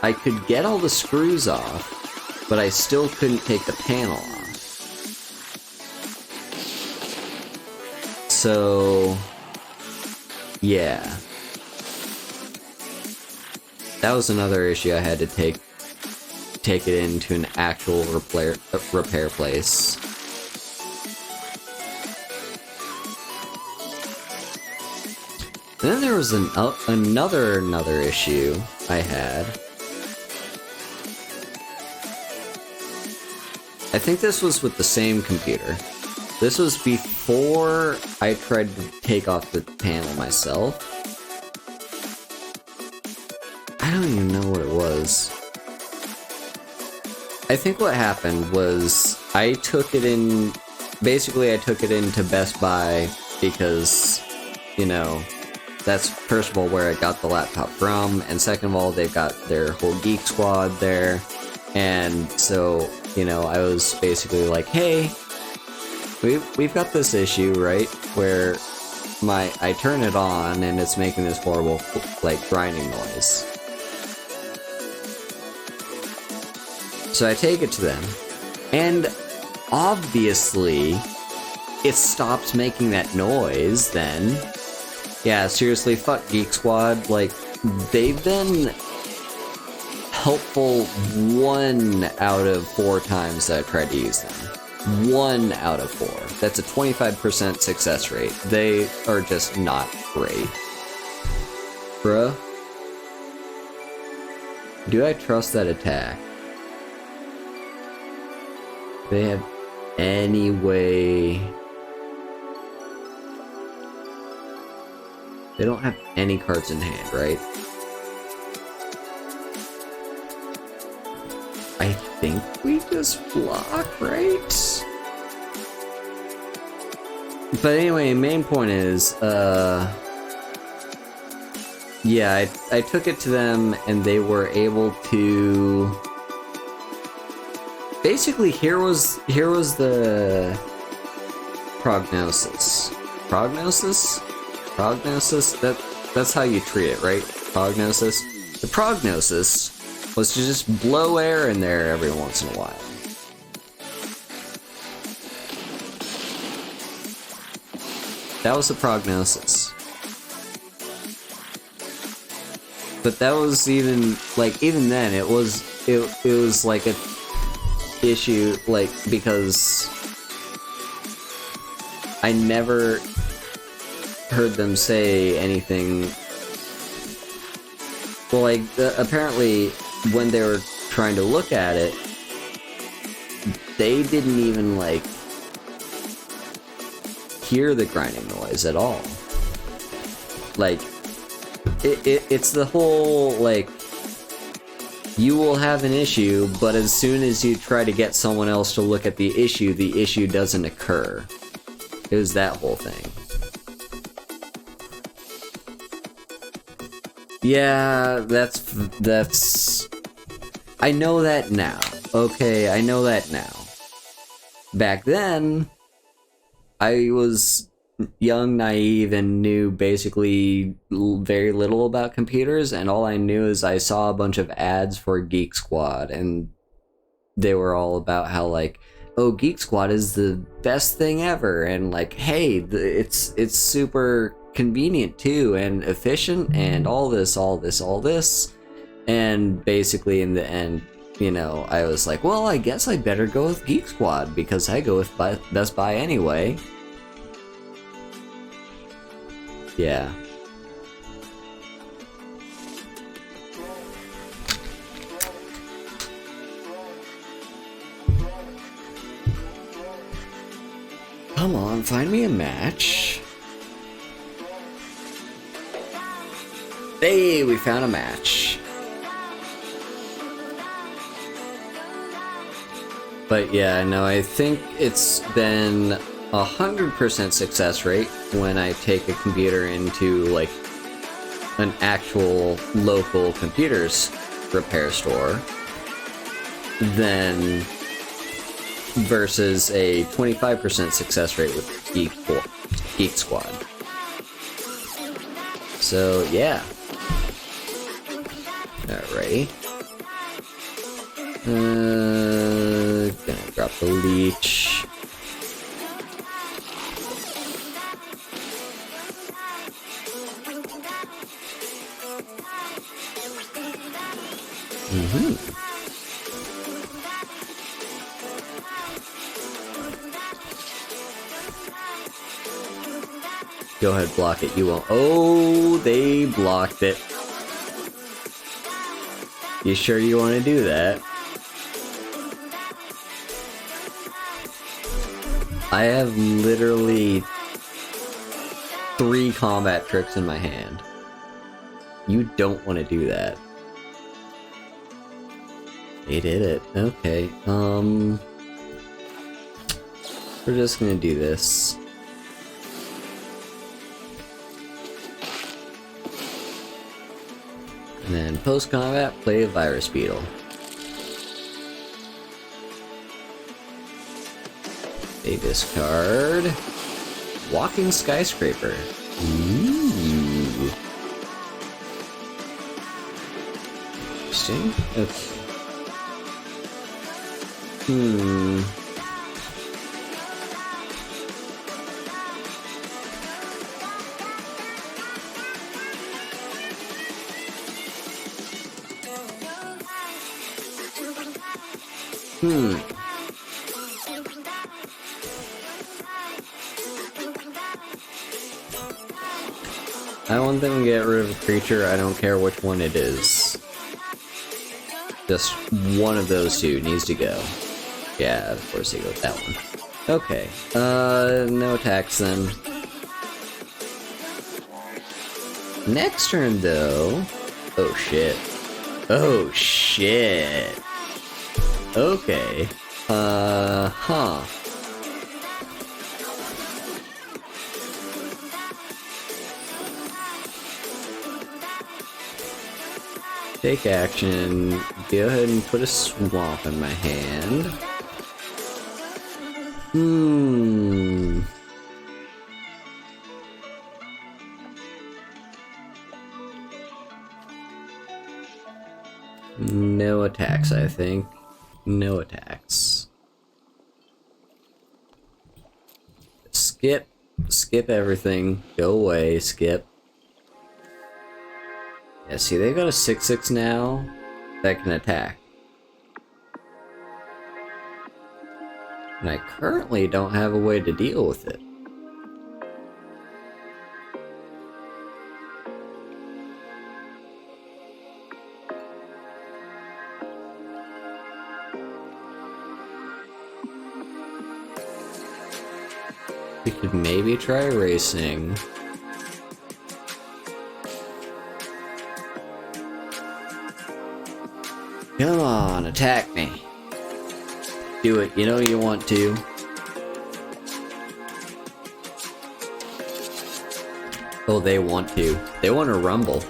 I could get all the screws off, but I still couldn't take the panel off. So, yeah. That was another issue. I had to take it into an actual repair place. And then there was another issue I had. I think this was with the same computer. This was before I tried to take off the panel myself. I don't even know what it was. I think what happened was I took it into Best Buy because, you know, that's first of all where I got the laptop from, and second of all, they've got their whole Geek Squad there. And so, you know, I was basically like, hey, we've got this issue, right, where I turn it on and it's making this horrible, like, grinding noise. So I take it to them, and obviously it stops making that noise then. Yeah, seriously, fuck Geek Squad. Like, they've been helpful 1 out of 4 times that I tried to use them. 1 out of 4. That's a 25% success rate. They are just not great. Bruh. Do I trust that attack? They have any way... They don't have any cards in hand, right? I think we just block, right? But anyway, main point is, yeah, I took it to them and they were able to... Basically, here was the prognosis. Prognosis? Prognosis? That's how you treat it, right? Prognosis? The prognosis was to just blow air in there every once in a while. That was the prognosis. But that was even then, it was like a issue, like, because I never heard them say anything. Well, like, apparently, when they were trying to look at it, they didn't even, like, hear the grinding noise at all. Like, it's the whole, like, you will have an issue, but as soon as you try to get someone else to look at the issue doesn't occur. It was that whole thing. Yeah, that's... I know that now. Okay, I know that now. Back then, I was young, naive, and knew basically very little about computers, and all I knew is I saw a bunch of ads for Geek Squad, and they were all about how, like, oh, Geek Squad is the best thing ever, and like, hey, it's super convenient too, and efficient, and all this, and basically in the end, you know, I was like, well, I guess I better go with Geek Squad, because I go with Best Buy anyway. Yeah. Come on, find me a match. Hey, we found a match. But yeah, no, I think it's been 100% success rate when I take a computer into, like, an actual local computers repair store, then versus a 25% success rate with Geek Squad. So yeah. Alright. Gonna drop the leech. Go ahead, block it. You won't. Oh, they blocked it. You sure you want to do that? I have literally 3 combat tricks in my hand. You don't want to do that. They did it. Okay, we're just gonna do this. And then post-combat, play a Virus Beetle. They discard Walking Skyscraper. Ooh. Interesting. Okay. I want them to get rid of a creature, I don't care which one it is. Just one of those two needs to go. Yeah, of course they go with that one. Okay, no attacks then. Next turn though... Oh shit. Oh shit. Okay. Huh. Take action. Go ahead and put a swamp in my hand. No attacks, I think. No attacks. Skip. Skip everything. Go away, skip. Yeah, see, they got a 6/6 now that can attack. And I currently don't have a way to deal with it. We could maybe try racing. Come on, attack me. Do it, you know you want to. Oh, they want to. They want to rumble.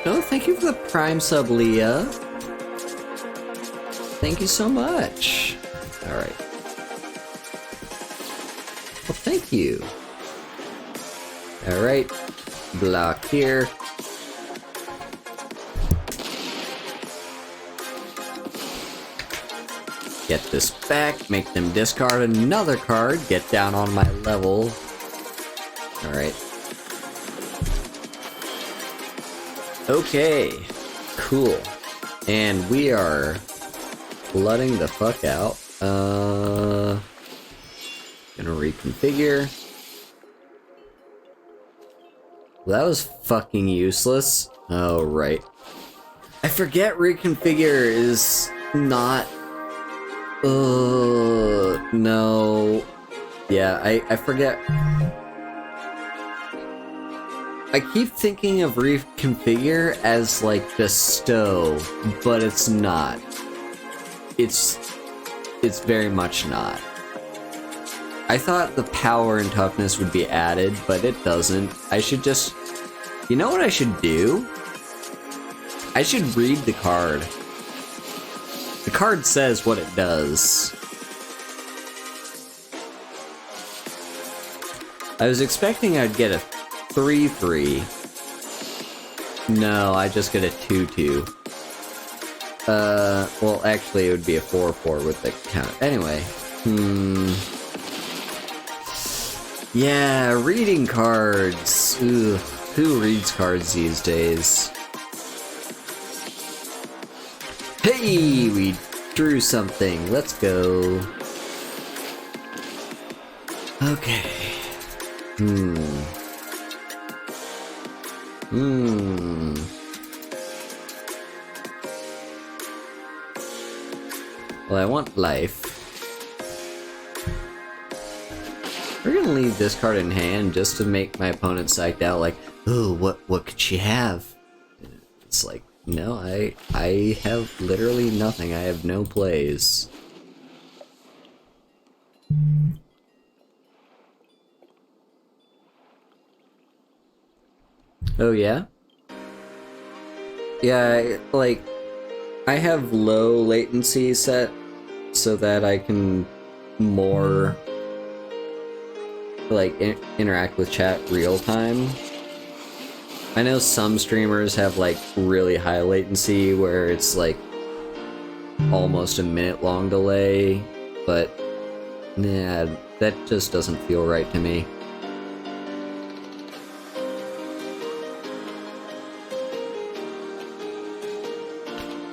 Oh, thank you for the Prime sub, Leah. Thank you so much. Alright. Well, thank you. Alright. Block here. Get this back, make them discard another card, get down on my level. Alright. Okay, cool. And we are flooding the fuck out. Gonna reconfigure. Well, that was fucking useless. Oh, right. I forget reconfigure is not... no. Yeah, I forget. I keep thinking of reconfigure as like bestow, but it's not. It's very much not. I thought the power and toughness would be added, but it doesn't. I should just... You know what I should do? I should read the card. The card says what it does. I was expecting I'd get a 3-3. No, I just get a 2-2. Well, actually it would be a 4-4 with the count. Anyway, yeah, reading cards. Ugh, who reads cards these days? Hey, we drew something. Let's go. Okay. Well, I want life. We're gonna leave this card in hand just to make my opponent psyched out, like, oh, what could she have? It's like, no, I have literally nothing. I have no plays. Oh yeah? Yeah, like, I have low latency set so that I can more, like, interact with chat real time. I know some streamers have, like, really high latency where it's, like, almost a minute long delay, but, nah, that just doesn't feel right to me.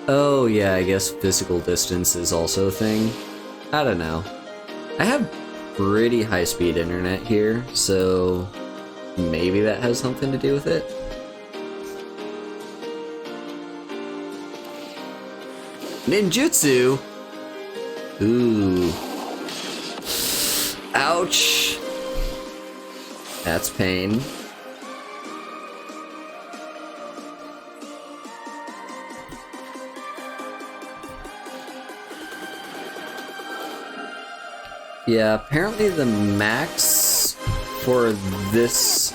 Oh yeah, I guess physical distance is also a thing. I don't know. I have pretty high-speed internet here, so maybe that has something to do with it. Ninjutsu! Ooh. Ouch! That's pain. Yeah, apparently the max for this...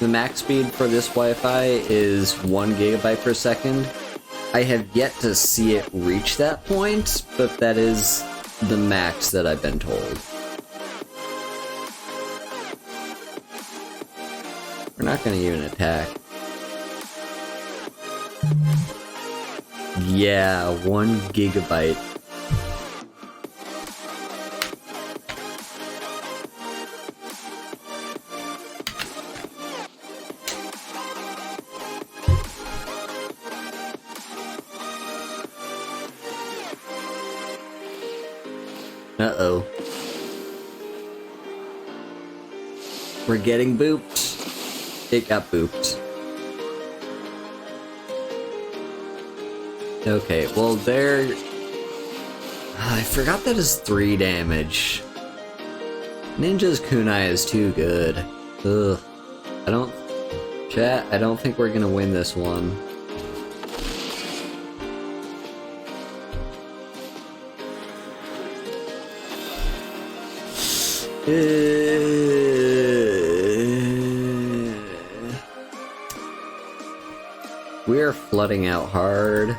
The max speed for this Wi-Fi is 1 GB per second. I have yet to see it reach that point, but that is the max that I've been told. We're not gonna even attack. Yeah, 1 GB. Uh-oh. We're getting booped. It got booped. Okay, well I forgot that is 3 damage. Ninja's kunai is too good. Ugh. Chat, I don't think we're gonna win this one. We're flooding out hard.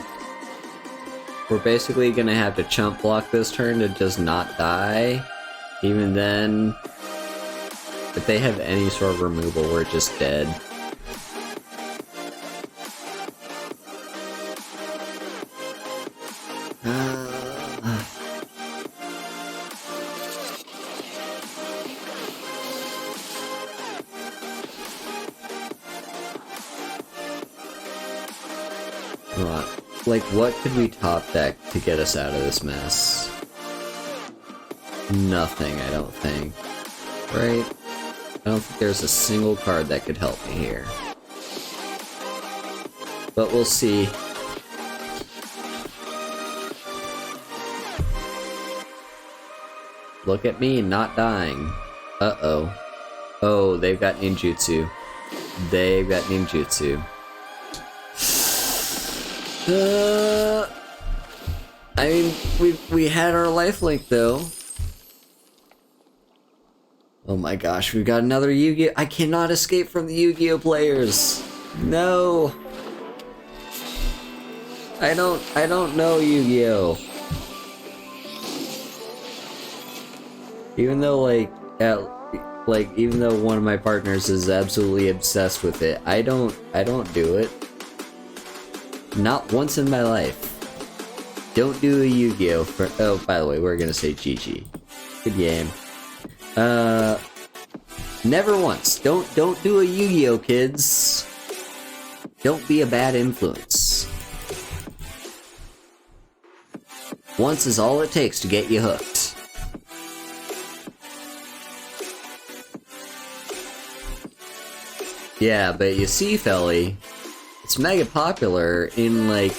We're basically gonna have to chump block this turn to just not die. Even then, if they have any sort of removal, we're just dead. Like, what could we top deck to get us out of this mess? Nothing, I don't think. Right? I don't think there's a single card that could help me here. But we'll see. Look at me, not dying. Uh-oh. Oh, they've got ninjutsu. They've got ninjutsu. I mean, we had our lifelink though. Oh my gosh, we've got another Yu-Gi-Oh! I cannot escape from the Yu-Gi-Oh! Players. No. I don't know Yu-Gi-Oh! Even though even though one of my partners is absolutely obsessed with it, I don't do it. Not once in my life. Don't do a Yu-Gi-Oh! Oh, by the way, we're gonna say GG. Good game. Never once. Don't do a Yu-Gi-Oh! Kids. Don't be a bad influence. Once is all it takes to get you hooked. Yeah, but you see, Felly, it's mega popular in, like,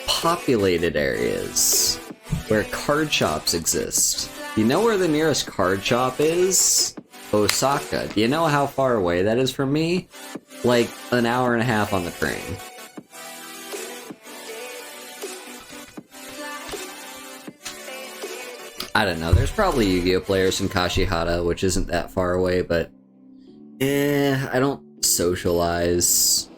populated areas where card shops exist. You know where the nearest card shop is? Osaka. Do you know how far away that is from me? Like, an hour and a half on the train. I don't know, there's probably Yu-Gi-Oh! Players in Kashihara, which isn't that far away, but I don't socialize.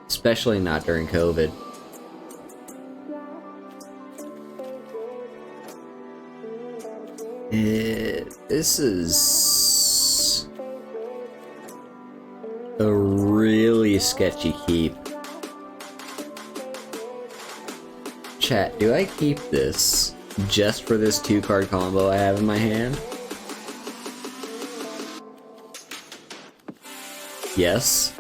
Especially not during COVID. This is a really sketchy keep. Chat, do I keep this just for this 2-card combo I have in my hand? Yes,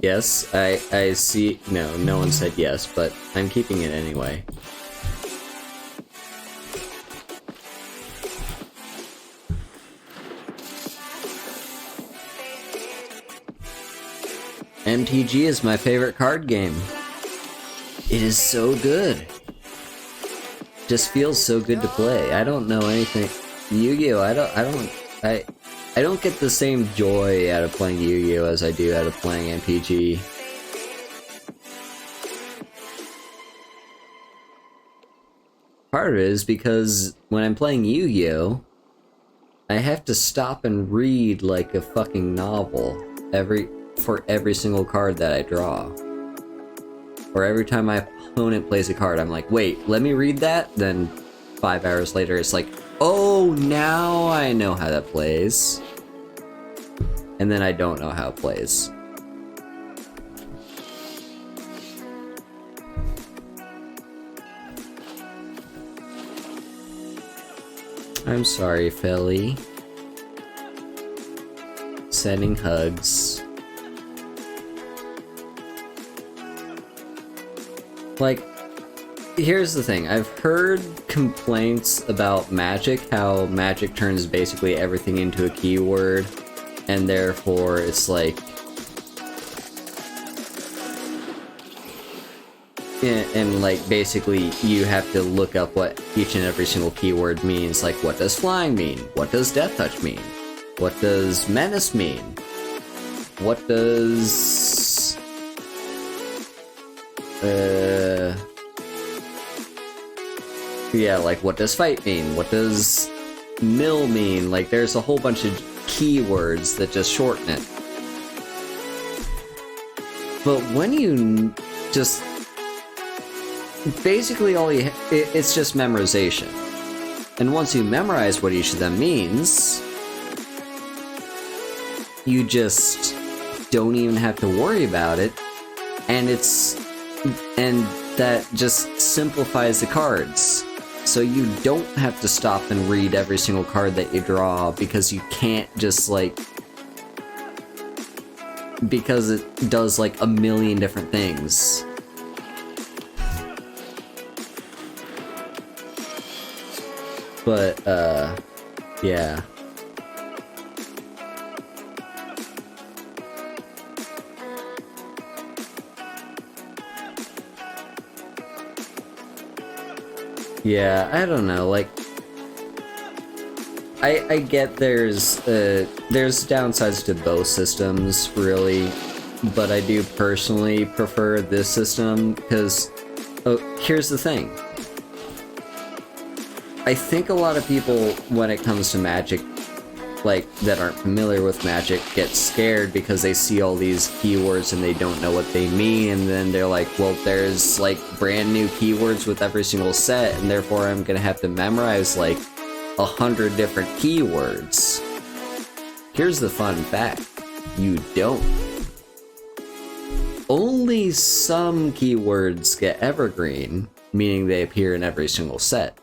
I see. No one said yes, but I'm keeping it anyway. MTG is my favorite card game. It is so good. Just feels so good to play. I don't know anything. Yu-Gi-Oh! I don't get the same joy out of playing Yu-Gi-Oh! As I do out of playing MTG. Part of it is because when I'm playing Yu-Gi-Oh! I have to stop and read like a fucking novel for every single card that I draw. Or every time my opponent plays a card, I'm like, wait, let me read that? Then 5 hours later, it's like, oh, now I know how that plays. And then I don't know how it plays. I'm sorry, Philly. Sending hugs. Like, here's the thing. I've heard complaints about Magic, how Magic turns basically everything into a keyword, and therefore it's like... and like basically you have to look up what each and every single keyword means. Like, what does flying mean? What does death touch mean? What does menace mean? What does yeah, like, what does fight mean? What does mill mean? Like, there's a whole bunch of keywords that just shorten it. But when you just basically it's just memorization. And once you memorize what each of them means, you just don't even have to worry about it, and that just simplifies the cards. So you don't have to stop and read every single card that you draw, because you can't just like, because it does like a million different things. But yeah. Yeah, I don't know, like, I get there's downsides to both systems, really, but I do personally prefer this system, because, here's the thing. I think a lot of people, when it comes to Magic, like, that aren't familiar with Magic, get scared because they see all these keywords and they don't know what they mean, and then they're like, well, there's, like, brand new keywords with every single set, and therefore I'm gonna have to memorize, like, 100 different keywords. Here's the fun fact. You don't. Only some keywords get evergreen, meaning they appear in every single set.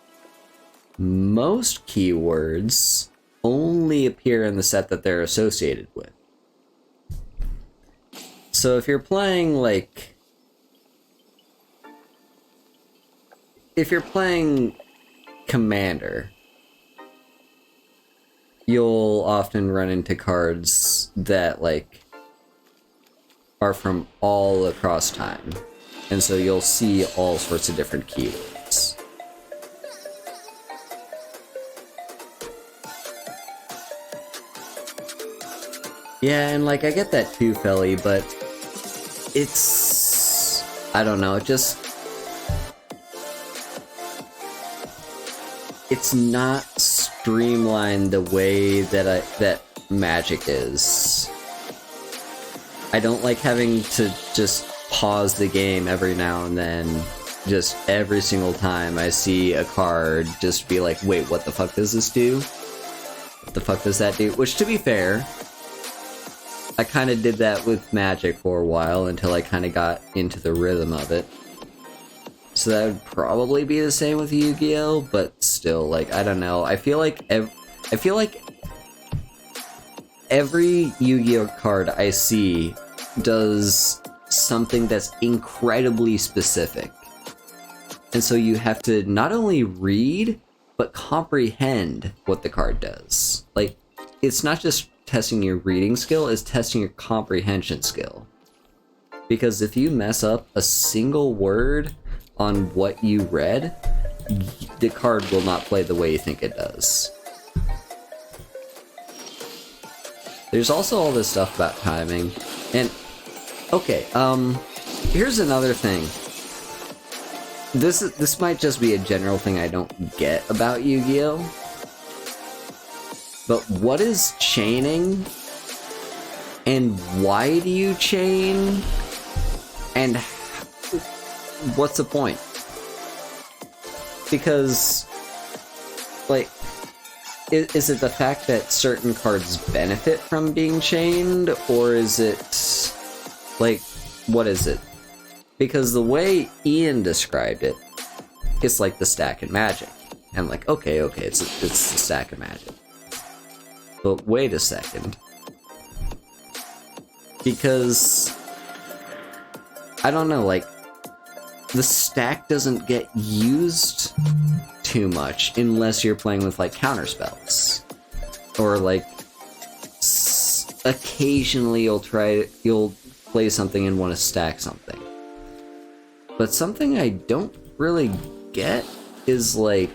Most keywords only appear in the set that they're associated with. So if you're playing, like, if you're playing Commander, you'll often run into cards that, like, are from all across time. And so you'll see all sorts of different keywords. Yeah, and like, I get that too, Felly, but it's, I don't know, it's not streamlined the way that Magic is. I don't like having to just pause the game every now and then, just every single time I see a card, just be like, wait, what the fuck does this do? What the fuck does that do? Which, to be fair, I kind of did that with Magic for a while until I kind of got into the rhythm of it. So that would probably be the same with Yu-Gi-Oh, but still, like, I don't know. I feel like every Yu-Gi-Oh card I see does something that's incredibly specific. And so you have to not only read, but comprehend what the card does. Like, it's not just testing your reading skill, it's testing your comprehension skill. Because if you mess up a single word on what you read, the card will not play the way you think it does. There's also all this stuff about timing, and okay, here's another thing. This might just be a general thing I don't get about Yu-Gi-Oh! But what is chaining? And why do you chain? And what's the point? Because, like, is it the fact that certain cards benefit from being chained? Or is it, like, what is it? Because the way Ian described it, it's like the stack in Magic. And like, okay, it's the stack of Magic. But wait a second. Because, I don't know, like, the stack doesn't get used too much unless you're playing with, like, counterspells. Or, like, occasionally you'll play something and want to stack something. But something I don't really get is like...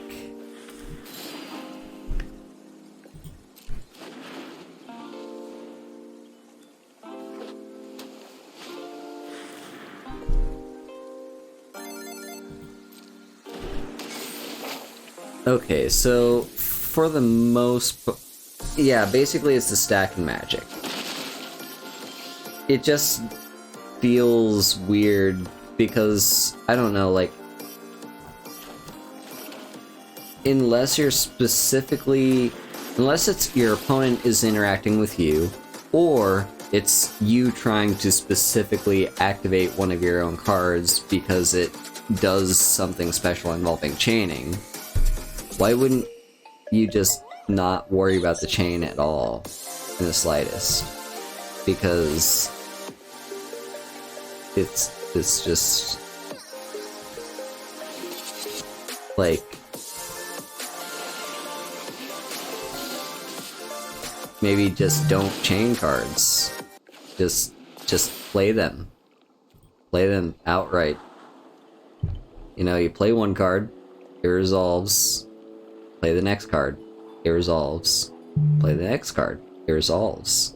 Okay, so for the most... Yeah, basically it's the stacking magic. It just feels weird because, I don't know, like... Unless you're specifically... Unless it's your opponent is interacting with you, or it's you trying to specifically activate one of your own cards because it does something special involving chaining, why wouldn't you just not worry about the chain at all in the slightest? Because it's just like maybe just don't chain cards. Just play them. Play them outright. You know, you play one card, it resolves. Play the next card, it resolves. Play the next card, it resolves.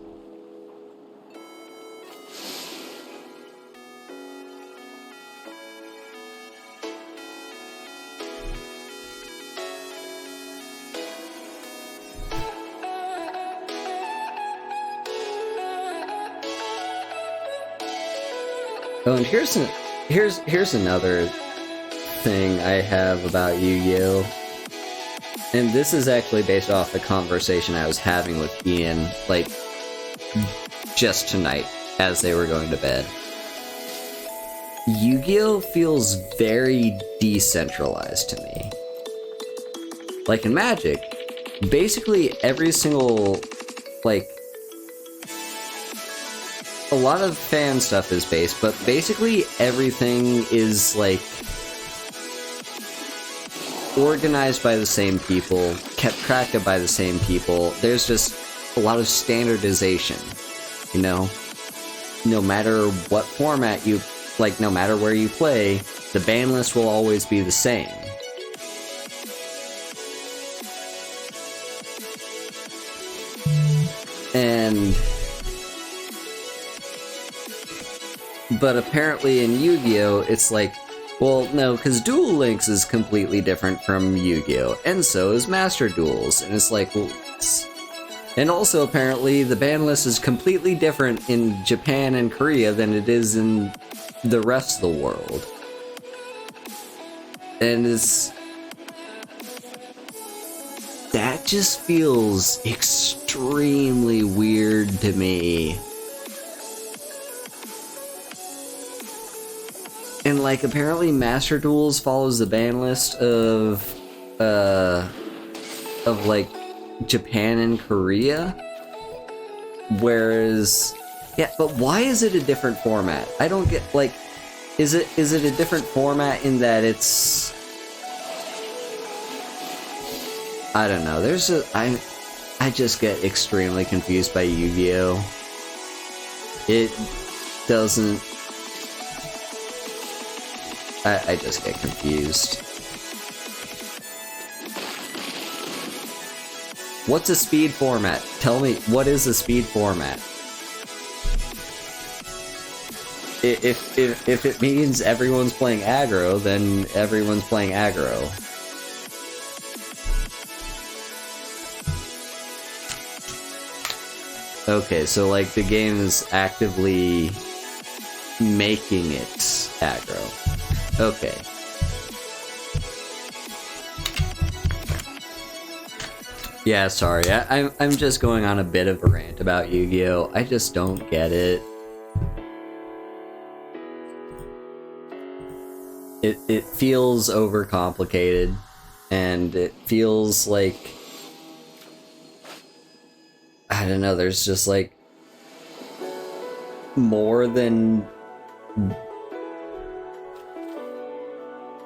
Oh, and here's another thing I have about Yu-Gi-Oh! And this is actually based off the conversation I was having with Ian, like, just tonight, as they were going to bed. Yu-Gi-Oh! Feels very decentralized to me. Like in Magic, basically every single, like, a lot of fan stuff is based, but basically everything is, like, organized by the same people, kept track of by the same people. There's just a lot of standardization, you know? No matter what format you, like, no matter where you play, the ban list will always be the same. But apparently in Yu-Gi-Oh! It's like, well, no, because Duel Links is completely different from Yu-Gi-Oh! And so is Master Duels. And it's like, well, and also apparently the ban list is completely different in Japan and Korea than it is in the rest of the world. And that just feels extremely weird to me. And, like, apparently Master Duels follows the ban list of, like, Japan and Korea? Whereas... Yeah, but why is it a different format? I don't get, like... Is it a different format in that it's... I don't know, there's a... I just get extremely confused by Yu-Gi-Oh! It doesn't... I just get confused. What's a speed format? Tell me, what is a speed format? If it means everyone's playing aggro, then everyone's playing aggro. Okay, so like the game is actively making it aggro. Okay. Yeah, sorry. I'm just going on a bit of a rant about Yu-Gi-Oh! I just don't get it. It feels overcomplicated, and it feels like... I don't know, there's just like... more than...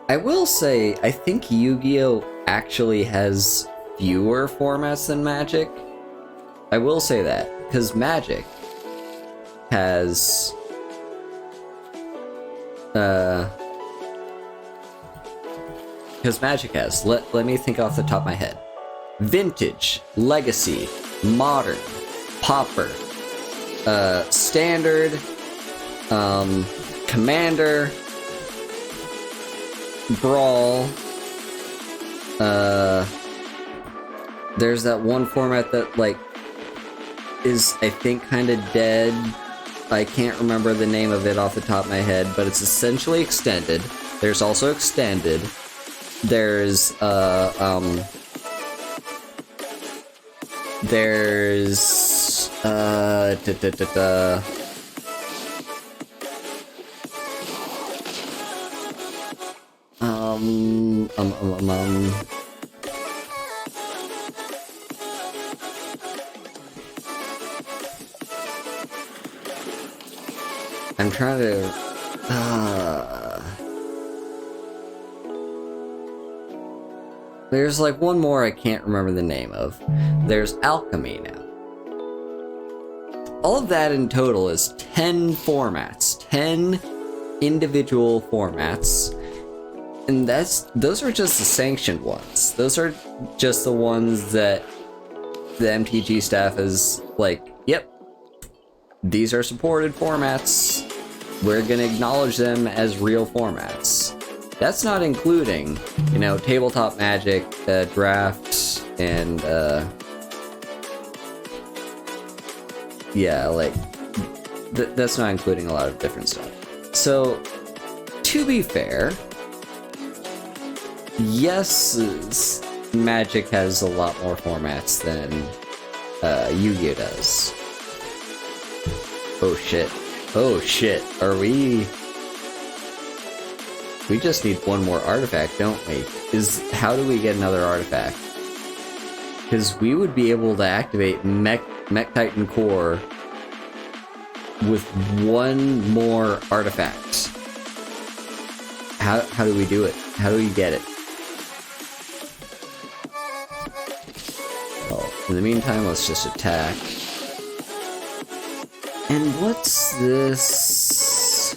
I will say, I think Yu-Gi-Oh! Actually has fewer formats than Magic. I will say that, because Magic has... because Magic has. Let me think off the top of my head. Vintage, Legacy, Modern, Pauper, Standard, Commander, Brawl. There's that one format that, like, is, I think, kind of dead. I can't remember the name of it off the top of my head, but it's essentially Extended. There's also Extended. There's, I'm trying to, there's like one more I can't remember the name of. There's Alchemy now. All of that in total is 10 formats, 10 individual formats. And those are just the sanctioned ones. Those are just the ones that the MTG staff is like, yep, these are supported formats. We're gonna acknowledge them as real formats. That's not including, you know, tabletop Magic, draft, and yeah, like that's not including a lot of different stuff. So, to be fair, yes, Magic has a lot more formats than Yu-Gi-Oh does. Oh shit. Oh shit. Are we just need one more artifact, don't we? How do we get another artifact? Because we would be able to activate Mech Titan Core with one more artifact. How do we do it? How do we get it? Well, in the meantime, let's just attack. And what's this?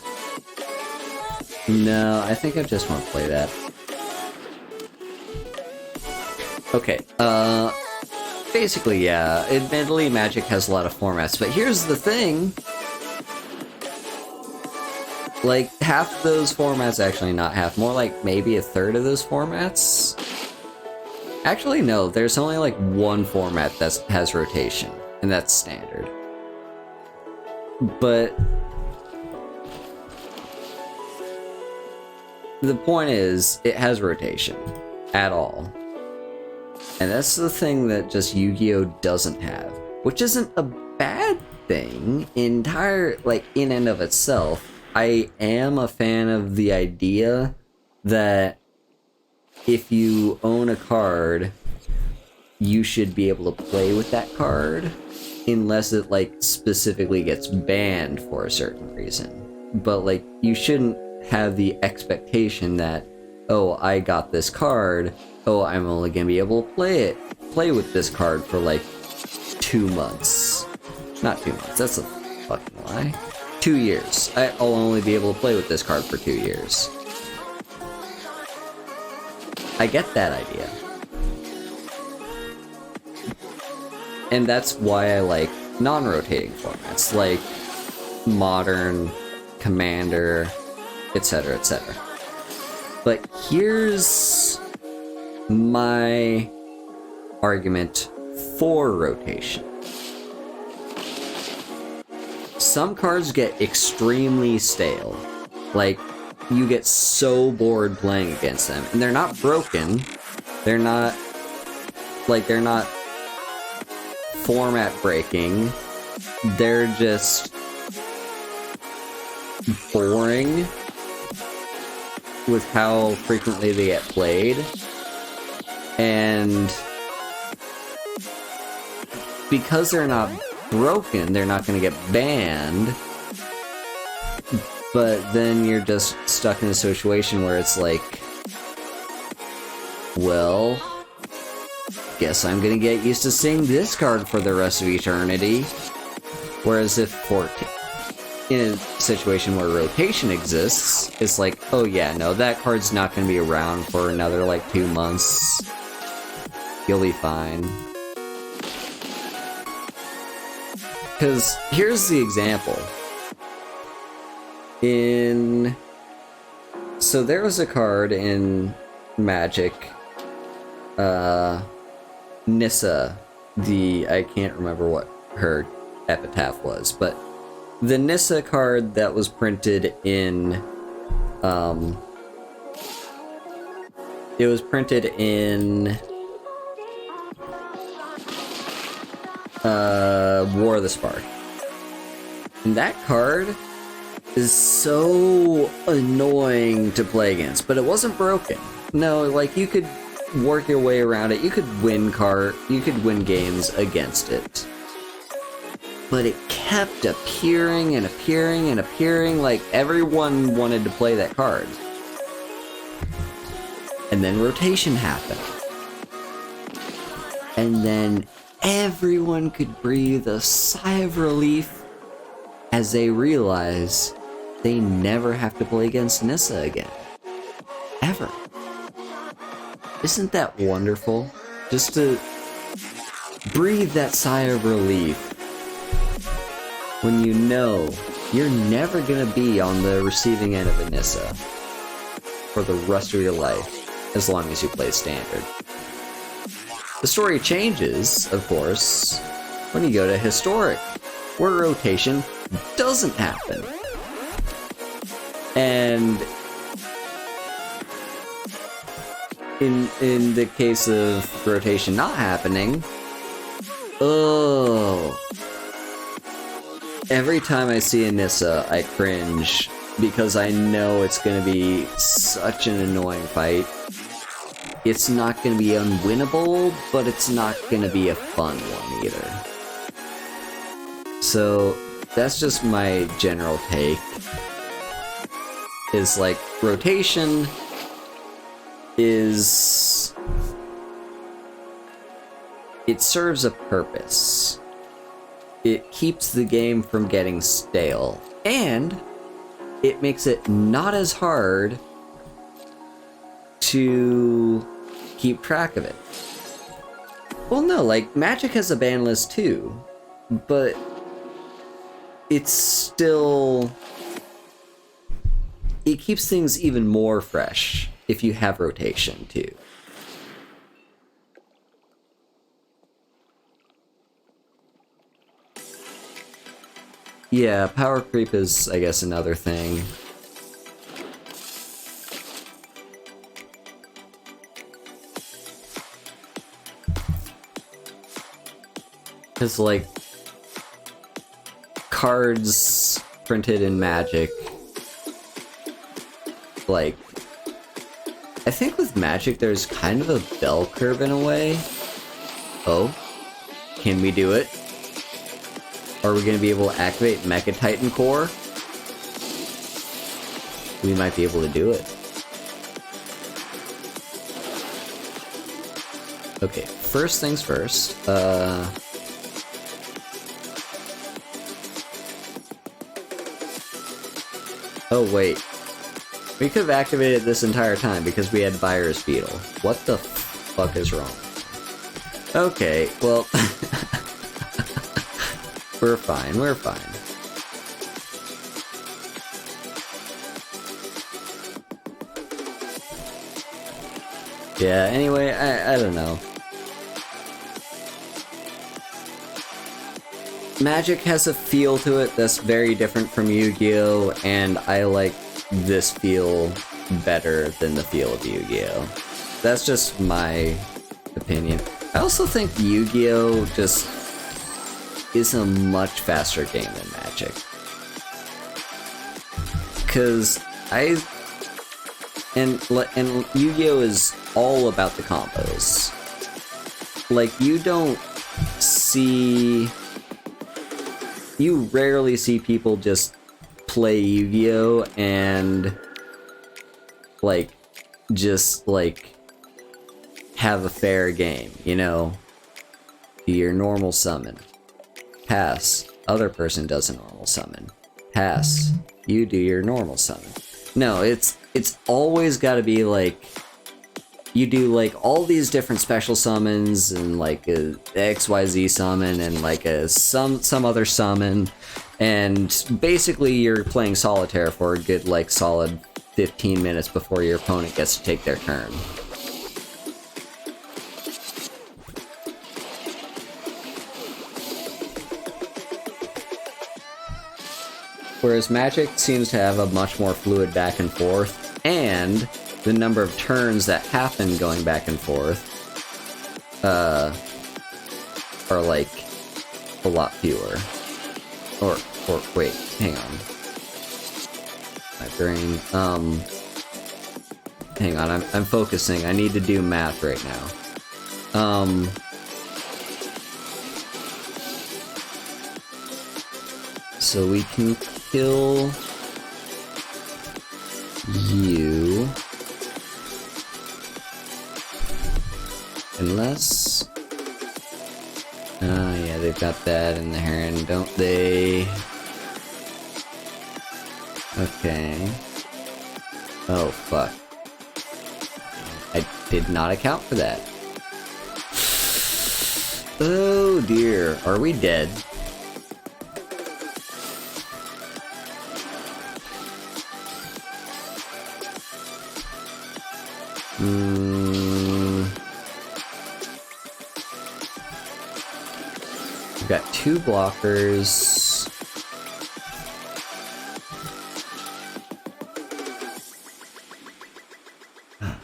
No, I think I just want to play that. Okay, basically, yeah, admittedly, Magic has a lot of formats, but here's the thing. Like, half of those formats, actually not half, more like maybe a third of those formats. Actually, no, there's only like one format that has rotation, and that's Standard. But the point is, it has rotation at all. And that's the thing that just Yu-Gi-Oh doesn't have, which isn't a bad thing in and of itself. I am a fan of the idea that if you own a card, you should be able to play with that card, unless it like specifically gets banned for a certain reason. But like, you shouldn't have the expectation that, oh, I got this card, oh, I'm only gonna be able to play with this card for like 2 months. Not 2 months, that's a fucking lie. 2 years. I'll only be able to play with this card for 2 years. I get that idea. And that's why I like non-rotating formats, like Modern, Commander, etc., etc. But here's my argument for rotation. Some cards get extremely stale. Like, you get so bored playing against them. And they're not broken. They're not format breaking. They're just boring with how frequently they get played. And because they're not broken, they're not going to get banned. But then you're just stuck in a situation where it's like, well, guess I'm gonna get used to seeing this card for the rest of eternity. Whereas if in a situation where rotation exists, it's like, oh yeah, no, that card's not going to be around for another like 2 months. You'll be fine. Because here's the example. So there was a card in Magic, Nissa, I can't remember what her epitaph was, but the Nissa card that was printed in, it was printed in War of the Spark. And that card is so annoying to play against, but it wasn't broken. No, like, you could work your way around it. You could win games against it. But it kept appearing and appearing and appearing, like everyone wanted to play that card. And then rotation happened. And then everyone could breathe a sigh of relief as they realize they never have to play against Nissa again. Ever. Isn't that wonderful? Just to breathe that sigh of relief when you know you're never gonna be on the receiving end of a Nissa for the rest of your life, as long as you play Standard. The story changes, of course, when you go to Historic, where rotation doesn't happen. And in the case of rotation not happening, every time I see a Nissa, I cringe, because I know it's gonna be such an annoying fight. It's not gonna be unwinnable, but it's not gonna be a fun one either. So that's just my general take. Is like, rotation is... it serves a purpose. It keeps the game from getting stale, and it makes it not as hard to keep track of it. Well, no, like, Magic has a ban list too, but it's still... it keeps things even more fresh if you have rotation too. Yeah, power creep is, I guess, another thing. Because, like, cards printed in Magic, like, I think with Magic there's kind of a bell curve in a way. Oh, can we do it? Are we going to be able to activate Mecha Titan Core? We might be able to do it. Okay, first things first. Oh wait. We could have activated this entire time because we had Virus Beetle. What the fuck is wrong? Okay, well... we're fine, we're fine. Yeah, anyway, I don't know. Magic has a feel to it that's very different from Yu-Gi-Oh! And I like this feel better than the feel of Yu-Gi-Oh! That's just my opinion. I also think Yu-Gi-Oh! Just is a much faster game than Magic. Cause and Yu-Gi-Oh! Is all about the combos. Like, you rarely see people just play Yu-Gi-Oh! And just have a fair game, you know? Do your normal summon. Pass. Other person does a normal summon. Pass. You do your normal summon. No, it's always got to be like you do like all these different special summons and like a XYZ summon and like a some other summon, and basically you're playing solitaire for a good like solid 15 minutes before your opponent gets to take their turn. Whereas Magic seems to have a much more fluid back and forth, and the number of turns that happen going back and forth are like a lot fewer. Or wait, hang on. My brain, hang on, I'm focusing. I need to do math right now. So we can kill you unless yeah, they've got that in the hand, don't they? Okay. Oh fuck, I did not account for that. Oh dear, are we dead? We've got 2 blockers. I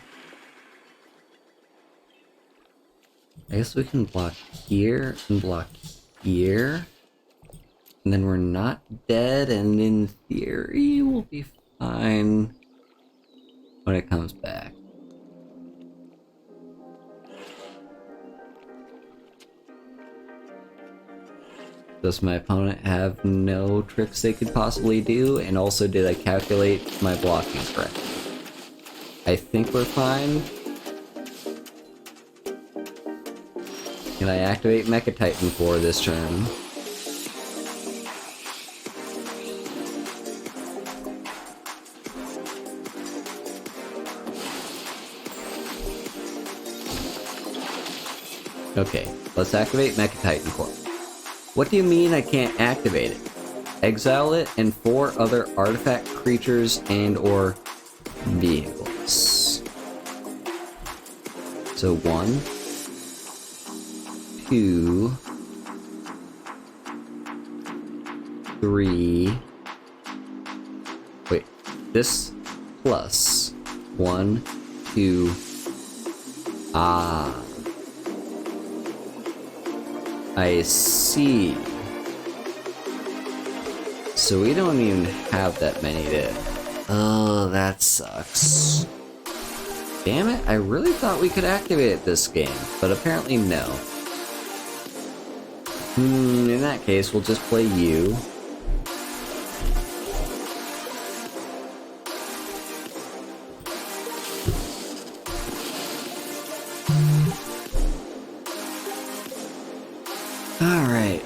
guess we can block here and block here. And then we're not dead, and in theory we'll be fine when it comes back. Does my opponent have no tricks they could possibly do? And also, did I calculate my blocking correctly? I think we're fine. Can I activate Mecha Titan for this turn? Okay, let's activate Mecha Titan Core. What do you mean I can't activate it? Exile it and 4 other artifact creatures and or vehicles. So 1, 2, 3. Wait, this plus 1, 2. Ah. I see. So we don't even have that many to... Oh, that sucks. Damn it, I really thought we could activate it this game, but apparently no. In that case, we'll just play you. Alright.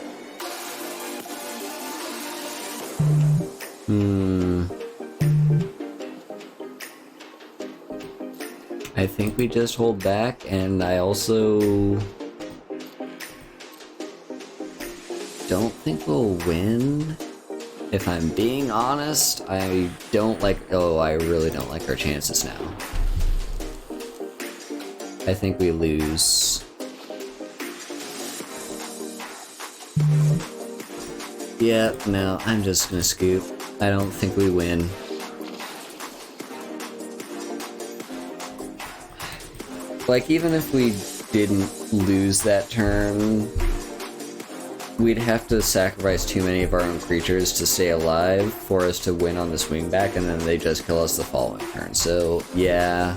I think we just hold back, and I also don't think we'll win. If I'm being honest, I don't like... Oh, I really don't like our chances now. I think we lose. Yeah, no, I'm just gonna scoop. I don't think we win. Like, even if we didn't lose that turn, we'd have to sacrifice too many of our own creatures to stay alive for us to win on the swing back, and then they just kill us the following turn. So, yeah.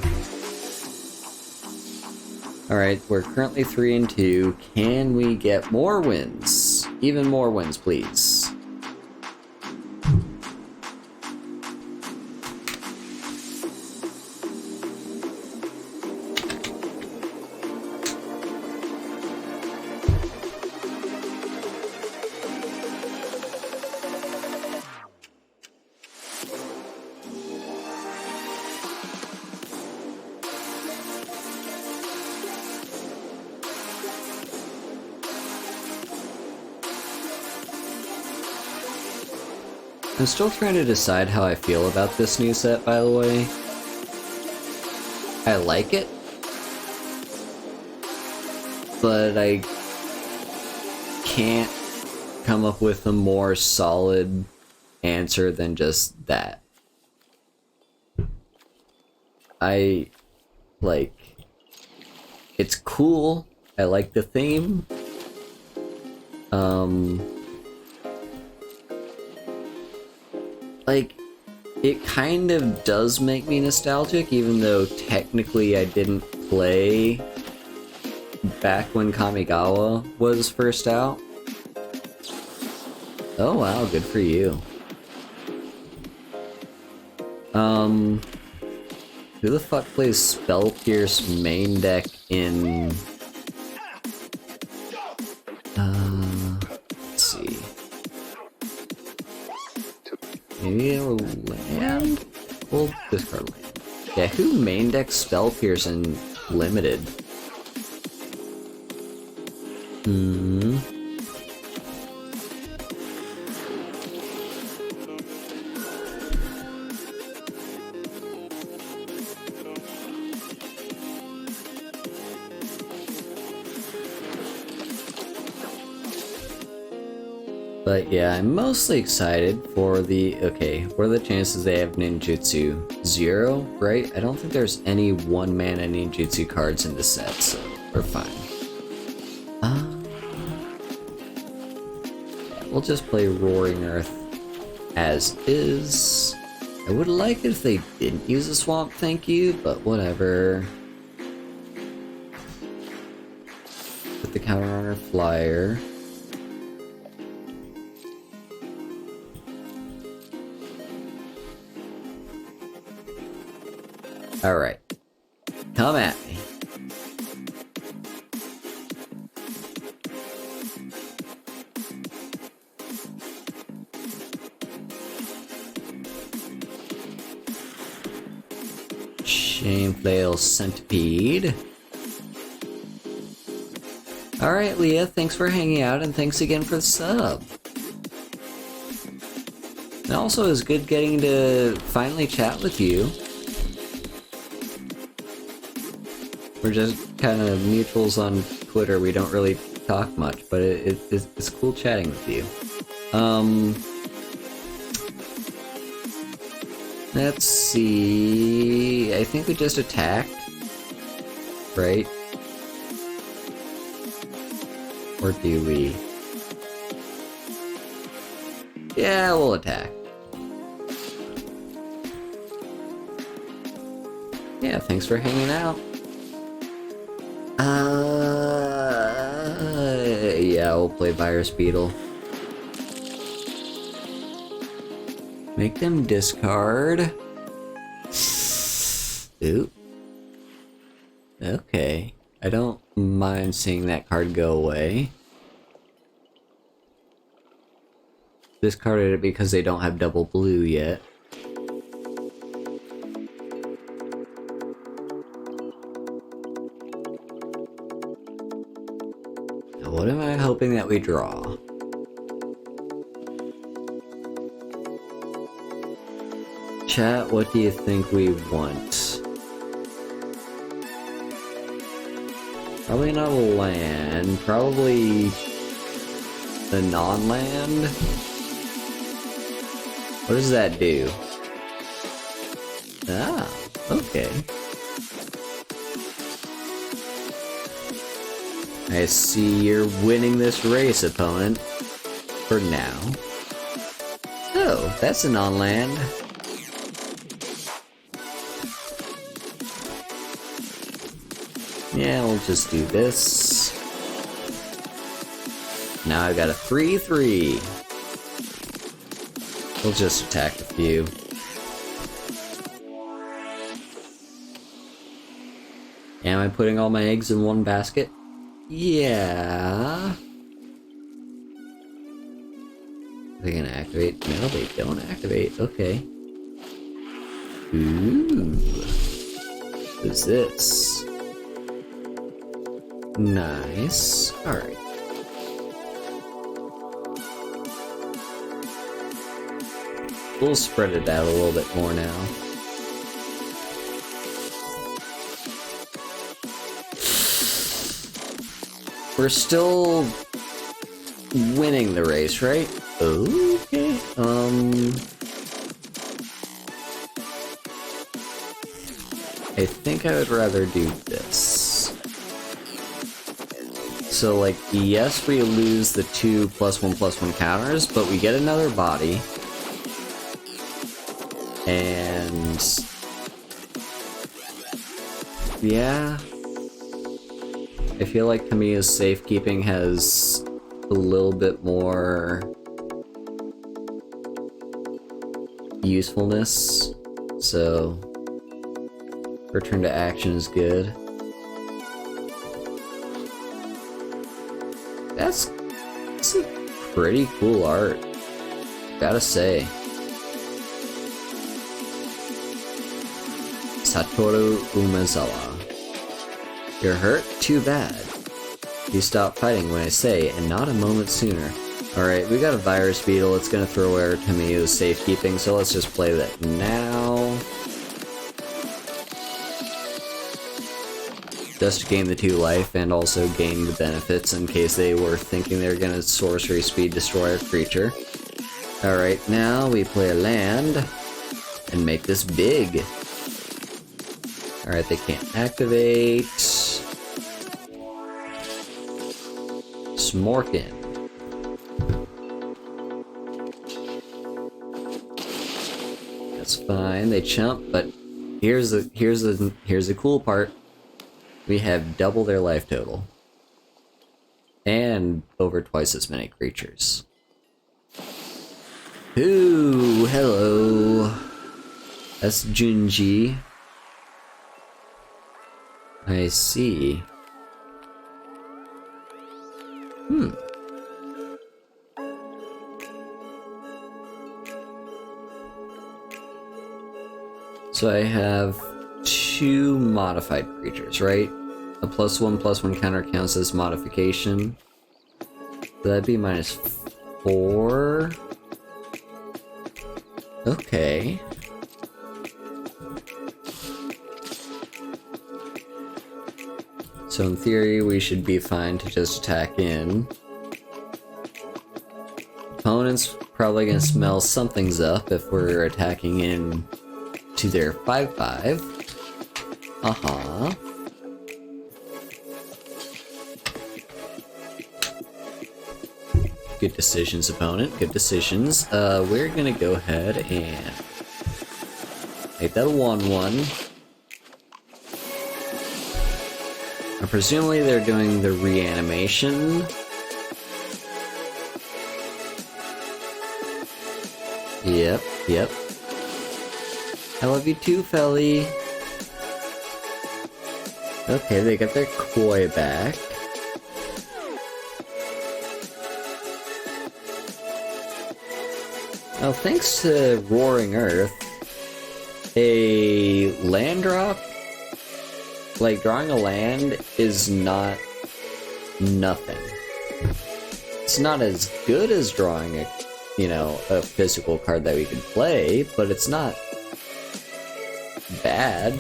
Alright, we're currently 3-2. Can we get more wins? Even more wins, please. I'm still trying to decide how I feel about this new set, by the way. I like it, but I can't come up with a more solid answer than just that. It's cool. I like the theme. Like, it kind of does make me nostalgic, even though technically I didn't play back when Kamigawa was first out. Oh wow, good for you. Who the fuck plays Spell Pierce main deck in... let's see. Maybe a land? Well, discard land. Yeah, who main decks Spell Pierce in Limited? But yeah, I'm mostly excited for the... Okay, what are the chances they have ninjutsu? 0, right? I don't think there's any one-mana ninjutsu cards in this set, so we're fine. We'll just play Roaring Earth as is. I would like it if they didn't use a Swamp Thank You, but whatever. Put the counter on our flyer. Alright. Come at me. Shameflail Centipede. Alright, Leah, thanks for hanging out and thanks again for the sub. And also, it was good getting to finally chat with you. We're just kind of mutuals on Twitter. We don't really talk much, but it's cool chatting with you. Let's see. I think we just attacked, right? Or do we? Yeah, we'll attack. Yeah, thanks for hanging out. Yeah, we'll play Virus Beetle. Make them discard. Ooh. Okay. I don't mind seeing that card go away. Discarded it because they don't have double blue yet. What am I hoping that we draw? Chat, what do you think we want? Probably not a land, probably a non-land? What does that do? Ah, okay. I see you're winning this race, opponent. For now. Oh, that's a non-land. Yeah, we'll just do this. Now I've got a 3/3. We'll just attack a few. Am I putting all my eggs in one basket? Yeah. Are they gonna activate? No, they don't activate. Okay. Ooh. What's this? Nice. Alright. we'll spread it out a little bit more now. We're still winning the race, right? Okay. I think I would rather do this. So, like, yes, we lose the 2 +1/+1 counters, but we get another body. And... yeah. I feel like Kamiga's safekeeping has a little bit more usefulness, so return to action is good. That's a pretty cool art, gotta say. Satoru Umezawa. You're hurt? Too bad. You stop fighting when I say, and not a moment sooner. Alright, we got a virus beetle, it's gonna throw away our Kamiga's safekeeping, so let's just play that now. Just to gain the 2 life, and also gain the benefits in case they were thinking they were gonna sorcery speed destroy a creature. Alright, now we play a land, and make this big. Alright, they can't activate. Smorkin. That's fine. They chump, but here's the cool part. We have double their life total, and over twice as many creatures. Ooh, hello. That's Junji. I see. So I have 2 modified creatures, right? A +1/+1 counter counts as modification. So that'd be -4. Okay. So in theory, we should be fine to just attack in. Opponent's probably gonna smell something's up if we're attacking in to their 5/5. Good decisions, opponent. Good decisions. We're gonna go ahead and make that a 1/1. And presumably they're doing the reanimation. Yep. I love you too, Felly. Okay, they got their koi back. Well, thanks to Roaring Earth, a land drop, like drawing a land, is not nothing. It's not as good as drawing a, a physical card that we could play, but it's not bad.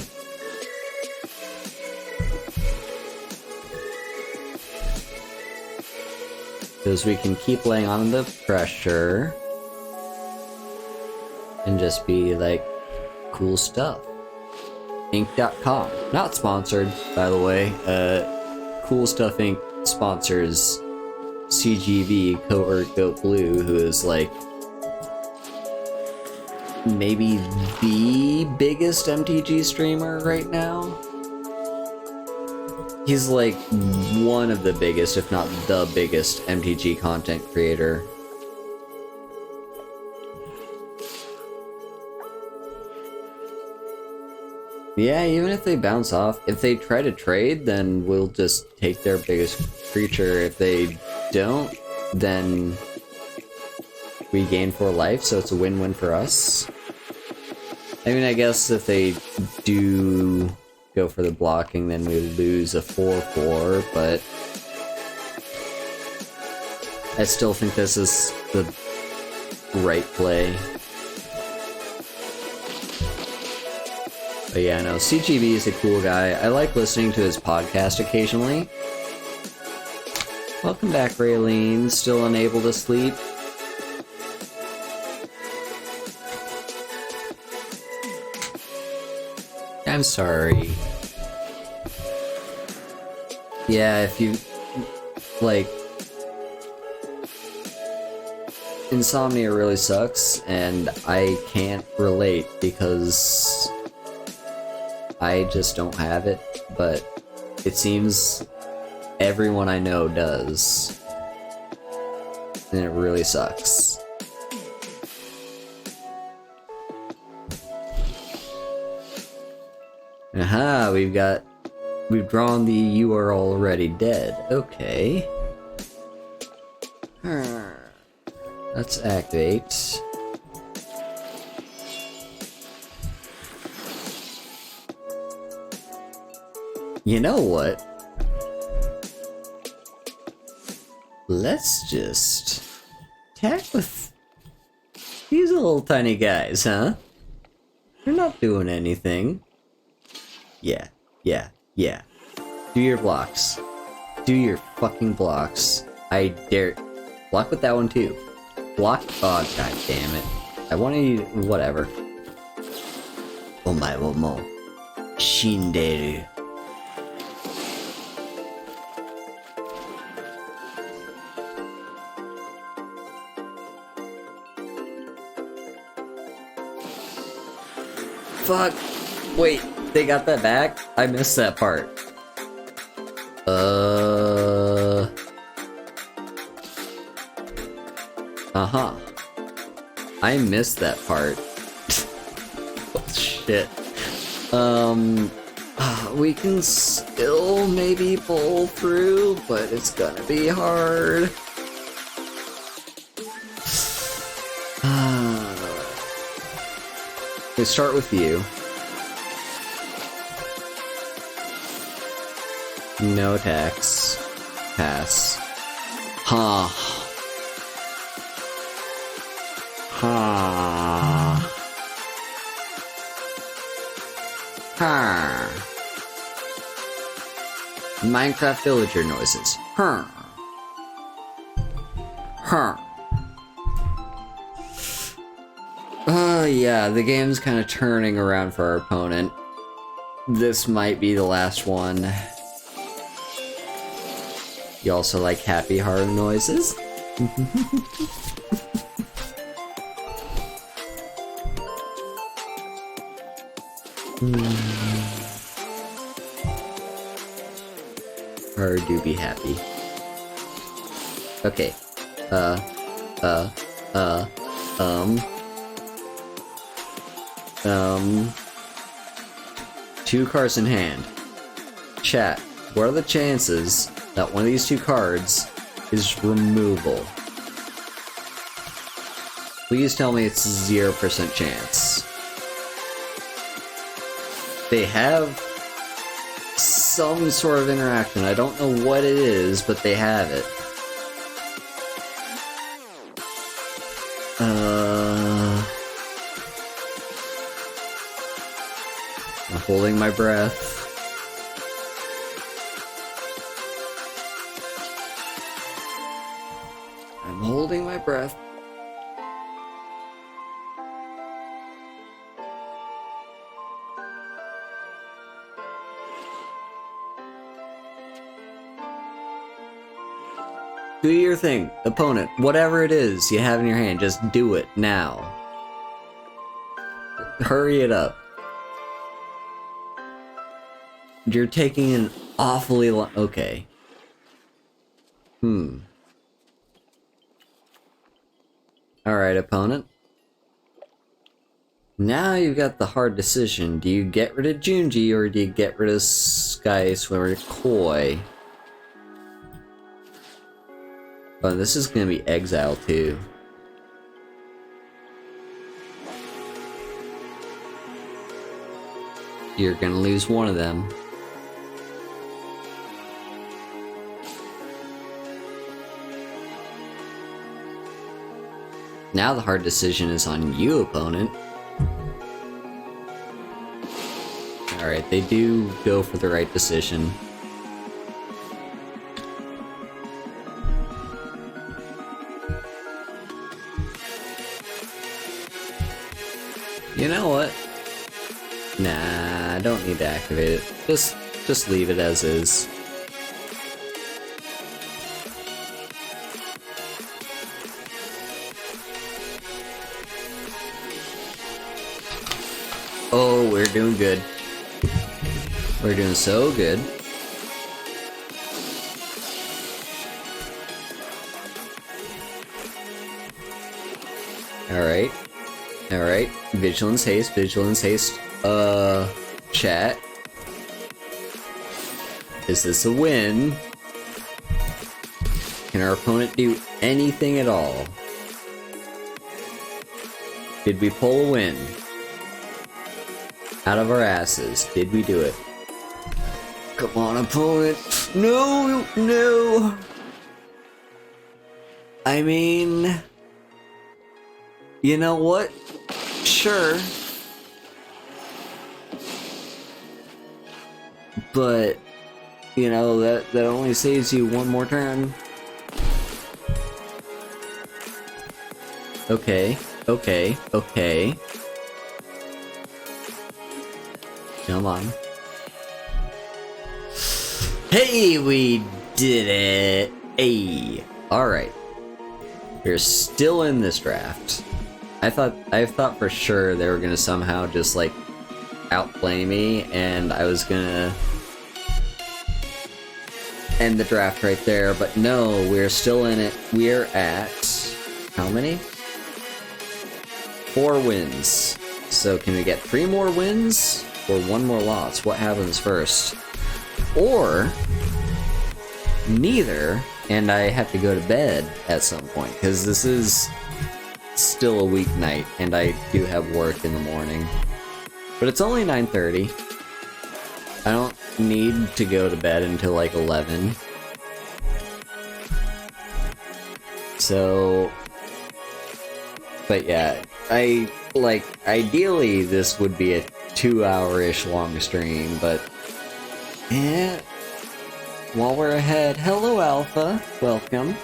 Because we can keep laying on the pressure and just be like, cool stuff. Inc.com. Not sponsored, by the way. Cool Stuff Inc. sponsors CGV, Cohort Goat Blue, who is like maybe the biggest MTG streamer right now. He's like one of the biggest, if not the biggest, MTG content creator. Yeah, even if they bounce off, if they try to trade, then we'll just take their biggest creature. If they don't, then we gain 4 life, so it's a win-win for us. I mean, I guess if they do go for the blocking, then we lose a 4/4, but I still think this is the right play. But yeah, no, CGB is a cool guy. I like listening to his podcast occasionally. Welcome back, Raylene. Still unable to sleep? I'm sorry. Yeah, if you... like... insomnia really sucks, and I can't relate because... I just don't have it, but it seems everyone I know does. And it really sucks. Aha, we've drawn the "you are already dead." Okay. Let's activate. You know what? Let's just attack with these little tiny guys, huh? They're not doing anything. Yeah. Do your blocks. Do your fucking blocks. I dare. Block with that one too. Block. Oh, god damn it. I want to. Whatever. Omae wo mo shinderu. Fuck. Wait, they got that back? I missed that part. Uh-huh. I missed that part. Oh, shit. We can still maybe pull through, but it's gonna be hard. Let's start with you. No attacks. Pass. Ha. Ha. Ha. Minecraft villager noises. Huh. Huh. Yeah, the game's kind of turning around for our opponent. This might be the last one. You also like happy heart noises? Or do be happy. Okay. Two cards in hand. Chat, what are the chances that one of these two cards is removal? Please tell me it's 0% chance. They have some sort of interaction. I don't know what it is, but they have it. I'm holding my breath. I'm holding my breath. Do your thing, opponent. Whatever it is you have in your hand, just do it now. Hurry it up. You're taking an awfully long... Okay. Alright, opponent. Now you've got the hard decision. Do you get rid of Junji or do you get rid of Sky Swimmer Koi? Oh, this is gonna be Exile too. You're gonna lose one of them. Now the hard decision is on you, opponent. Alright, they do go for the right decision. You know what? Nah, I don't need to activate it. Just leave it as is. Oh, we're doing good. We're doing so good. Alright. Alright. Vigilance haste, vigilance haste. Chat. Is this a win? Can our opponent do anything at all? Did we pull a win? Out of our asses. Did we do it? Come on, opponent. No, no. I mean, you know what? Sure. But, you know, that only saves you one more turn. Okay, okay, okay. Come on. Hey, we did it! Hey! Alright. We're still in this draft. I thought for sure they were gonna somehow just, like, outplay me, and I was gonna end the draft right there, but no, we're still in it. We're at... how many? 4 wins. So can we get 3 more wins? Or 1 more loss? What happens first? Or... neither, and I have to go to bed at some point, because this is still a weeknight, and I do have work in the morning. But it's only 9:30. I don't need to go to bed until like 11. So... but yeah, ideally this would be a 2-hour-ish long stream, but... yeah... while we're ahead, hello Alpha, welcome.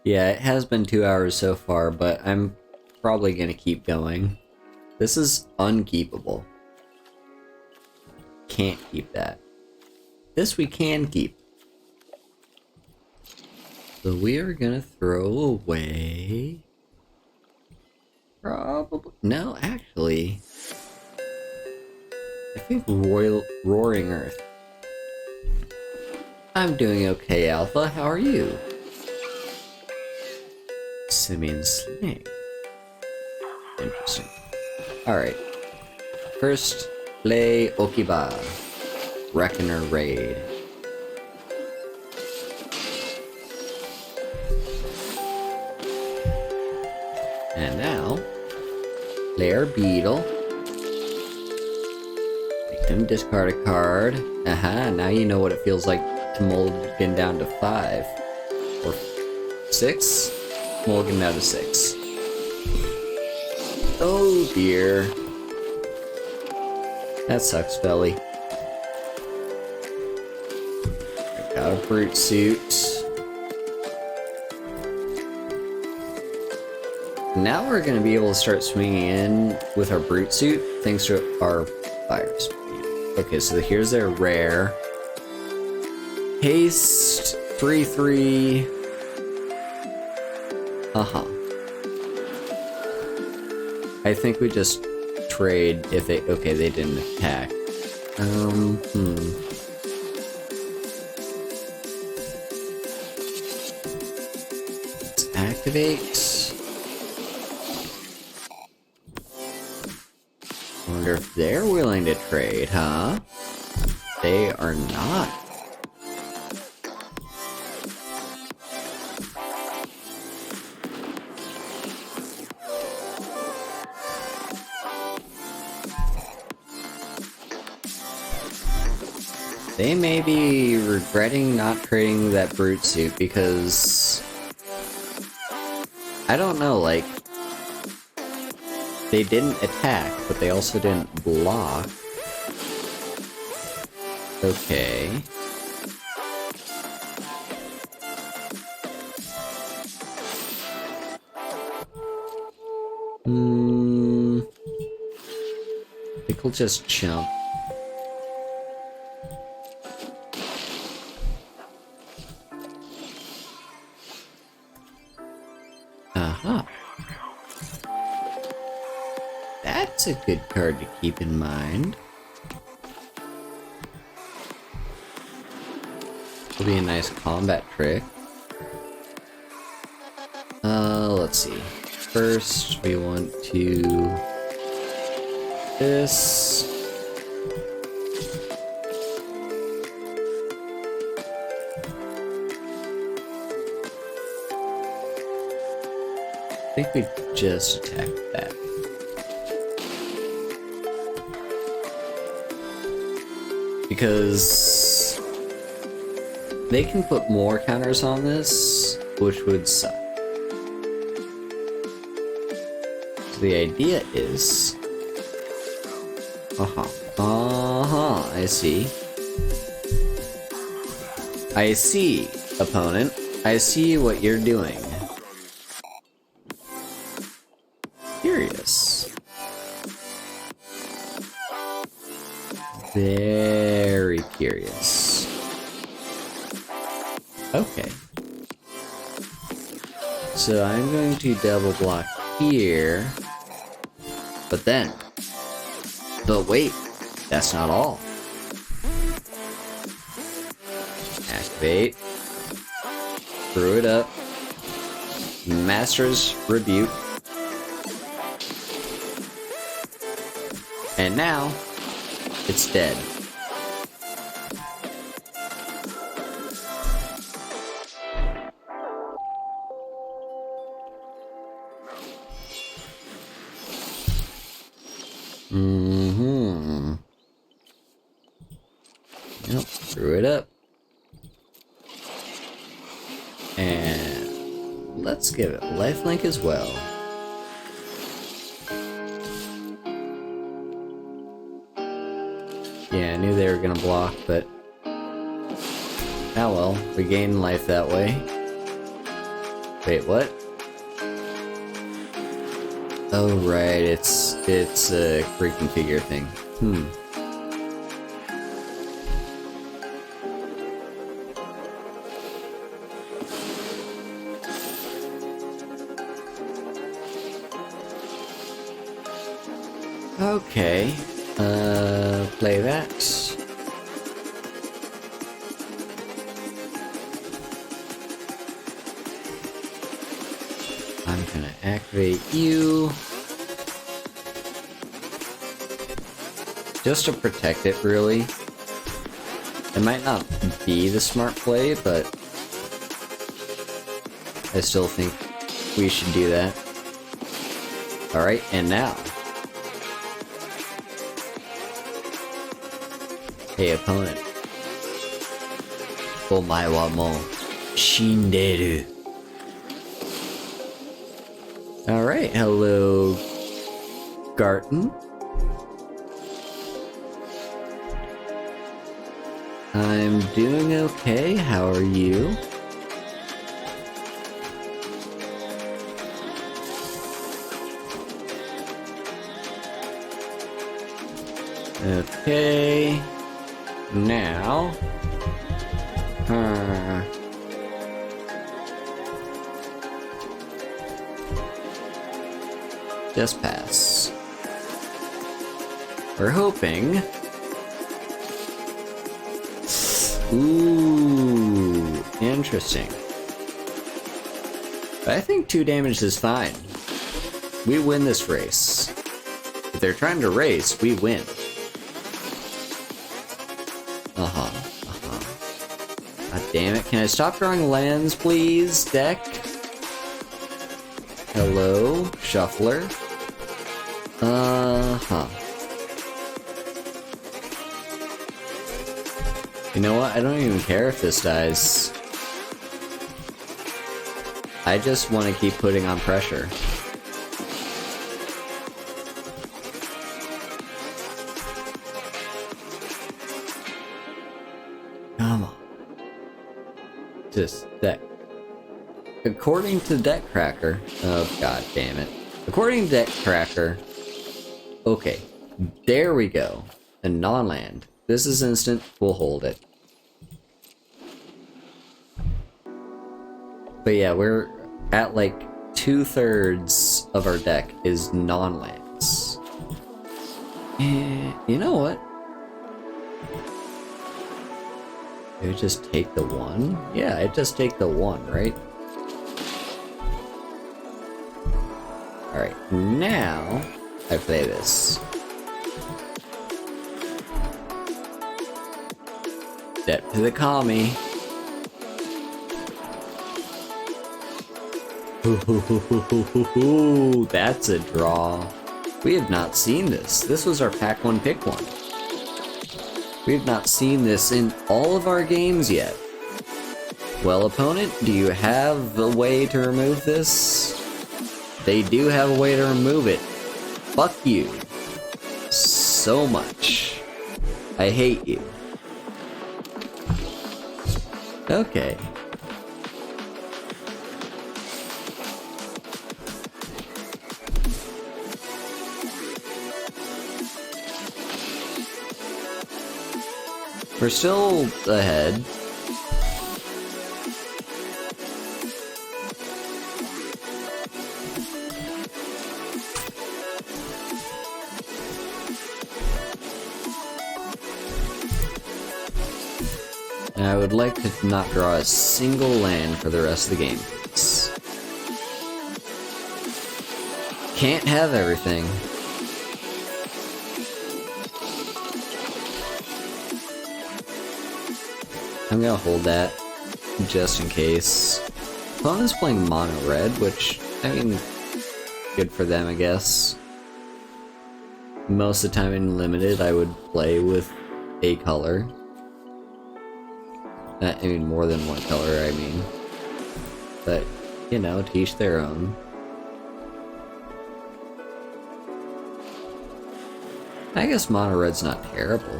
Yeah, it has been 2 hours so far, but I'm probably gonna keep going. This is unkeepable. Can't keep that. This we can keep. So we are gonna throw away... probably... no, actually... I think Roaring Earth. I'm doing okay, Alpha. How are you? Simian Sling. Interesting. Alright. First, play Okiba. Reckoner Raid. And now, Lair Beetle. Make them discard a card. Aha, now you know what it feels like to mulligan down to 5. Or 6? Mulligan down to 6. Oh dear. That sucks, Belly. I got a Brute Suit. Now we're going to be able to start swinging in with our Brute Suit, thanks to our fire speed. Okay, so here's their rare. Haste, 3/3. Uh-huh. I think we just trade if they... okay, they didn't attack. Let's activate. Wonder if they're willing to trade, huh? They are not. They may be regretting not trading that brute suit because... I don't know, like... They didn't attack, but they also didn't block. Okay. I think we'll just jump. Aha. That's a good card to keep in mind. Will be a nice combat trick. Let's see. First, we want to... this. I think we just attacked that. Because they can put more counters on this, which would suck. So the idea is... I see. I see, opponent. I see what you're doing. Curious. Very curious. Okay. So I'm going to double block here. But then... But wait, that's not all. Activate. Screw it up. Master's Rebuke. And now, it's dead. Yep, screw it up. And let's give it lifelink as well. Yeah, I knew they were gonna block, but... oh well, we gain life that way. Wait, what? Oh right, it's a reconfigure thing. Okay, play that. I'm gonna activate you. Just to protect it, really. It might not be the smart play, but I still think we should do that. Alright, and now. Hey, opponent. Omae wa mou shinderu. Alright, hello, Garten. I'm doing okay, how are you? Okay, now, just pass. We're hoping. Ooh, interesting. But I think 2 damage is fine. We win this race. If they're trying to race, we win. God damn it, can I stop drawing lands, please, deck? Hello, Shuffler. You know what? I don't even care if this dies. I just want to keep putting on pressure. Come on. Just deck. According to Deck Cracker. Oh, god damn it. According to Deck Cracker. Okay. There we go. A non-land. This is instant. We'll hold it. But yeah, we're at like 2/3 of our deck is non-lands. And you know what? Did I just take the one? Yeah, I just take the one, right? Alright, now I play this. Step to the Kami. Ooh, that's a draw. We have not seen this. This was our pack one pick one. We have not seen this in all of our games yet. Well, opponent, do you have a way to remove this? They do have a way to remove it. Fuck you. So much. I hate you. Okay. We're still ahead. And I would like to not draw a single land for the rest of the game, please. Can't have everything. I'm gonna hold that, just in case. Opponent's playing mono red, which, I mean, good for them, I guess. Most of the time in limited, I would play with a color. I mean, more than one color, I mean. But, you know, to each their own. I guess mono red's not terrible.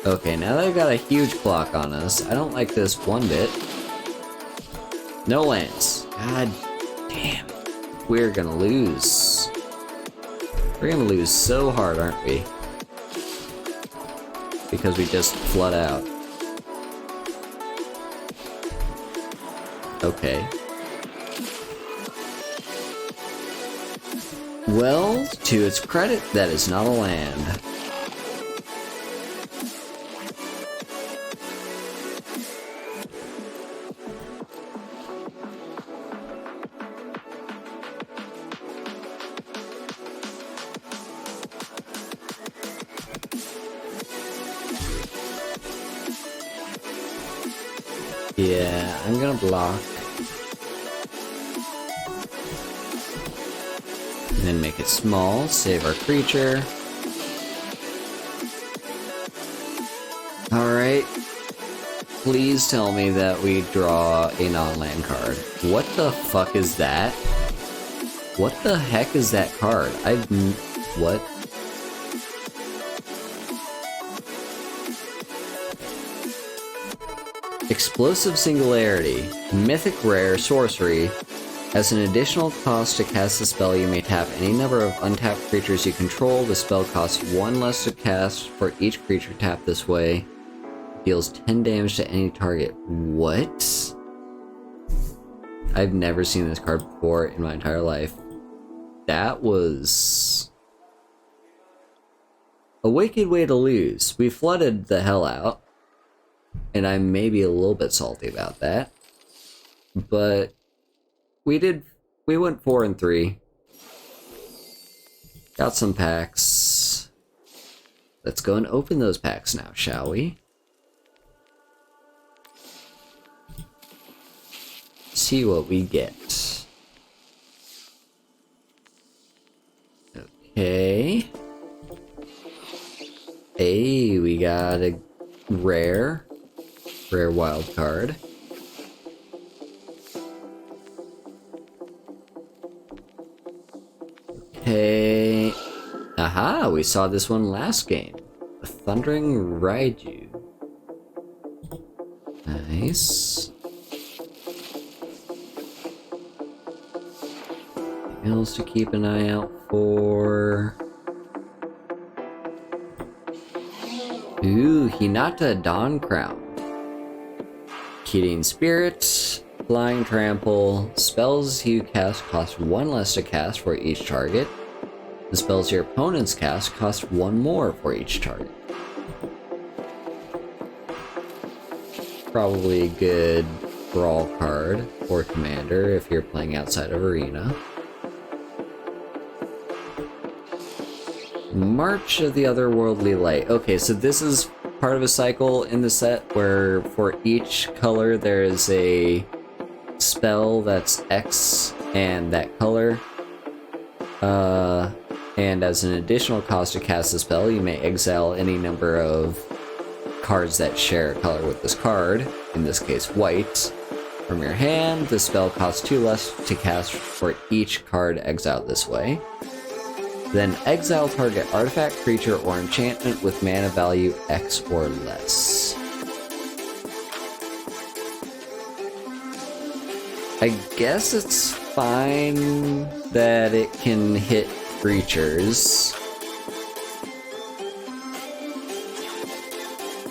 Okay, now they've got a huge clock on us. I don't like this one bit. No lands. God damn. We're gonna lose. We're gonna lose so hard, aren't we? Because we just flood out. Okay. Well, to its credit, that is not a land. Yeah, I'm gonna block. And then make it small, save our creature. Alright. Please tell me that we draw a non-land card. What the fuck is that? What the heck is that card? What? Explosive Singularity. Mythic Rare Sorcery. As an additional cost to cast the spell, you may tap any number of untapped creatures you control. The spell costs 1 less to cast for each creature tapped this way. Deals 10 damage to any target. What? I've never seen this card before in my entire life. That was a wicked way to lose. We flooded the hell out. And I'm maybe a little bit salty about that. But we went 4-3. Got some packs. Let's go and open those packs now, shall we? See what we get. Okay. Hey, we got a rare wild card. Okay. Aha, we saw this one last game. The Thundering Raiju. Nice. Anything else to keep an eye out for? Ooh, Hinata Dawn Crown. Keating Spirit, Flying Trample. Spells you cast cost 1 less to cast for each target. The spells your opponents cast cost 1 more for each target. Probably a good brawl card or commander if you're playing outside of Arena. March of the Otherworldly Light. Okay, so this is part of a cycle in the set where for each color there is a spell that's X and that color. And as an additional cost to cast the spell, you may exile any number of cards that share a color with this card, in this case white, from your hand. The spell costs 2 less to cast for each card exiled this way. Then exile target artifact, creature, or enchantment with mana value X or less. I guess it's fine that it can hit creatures,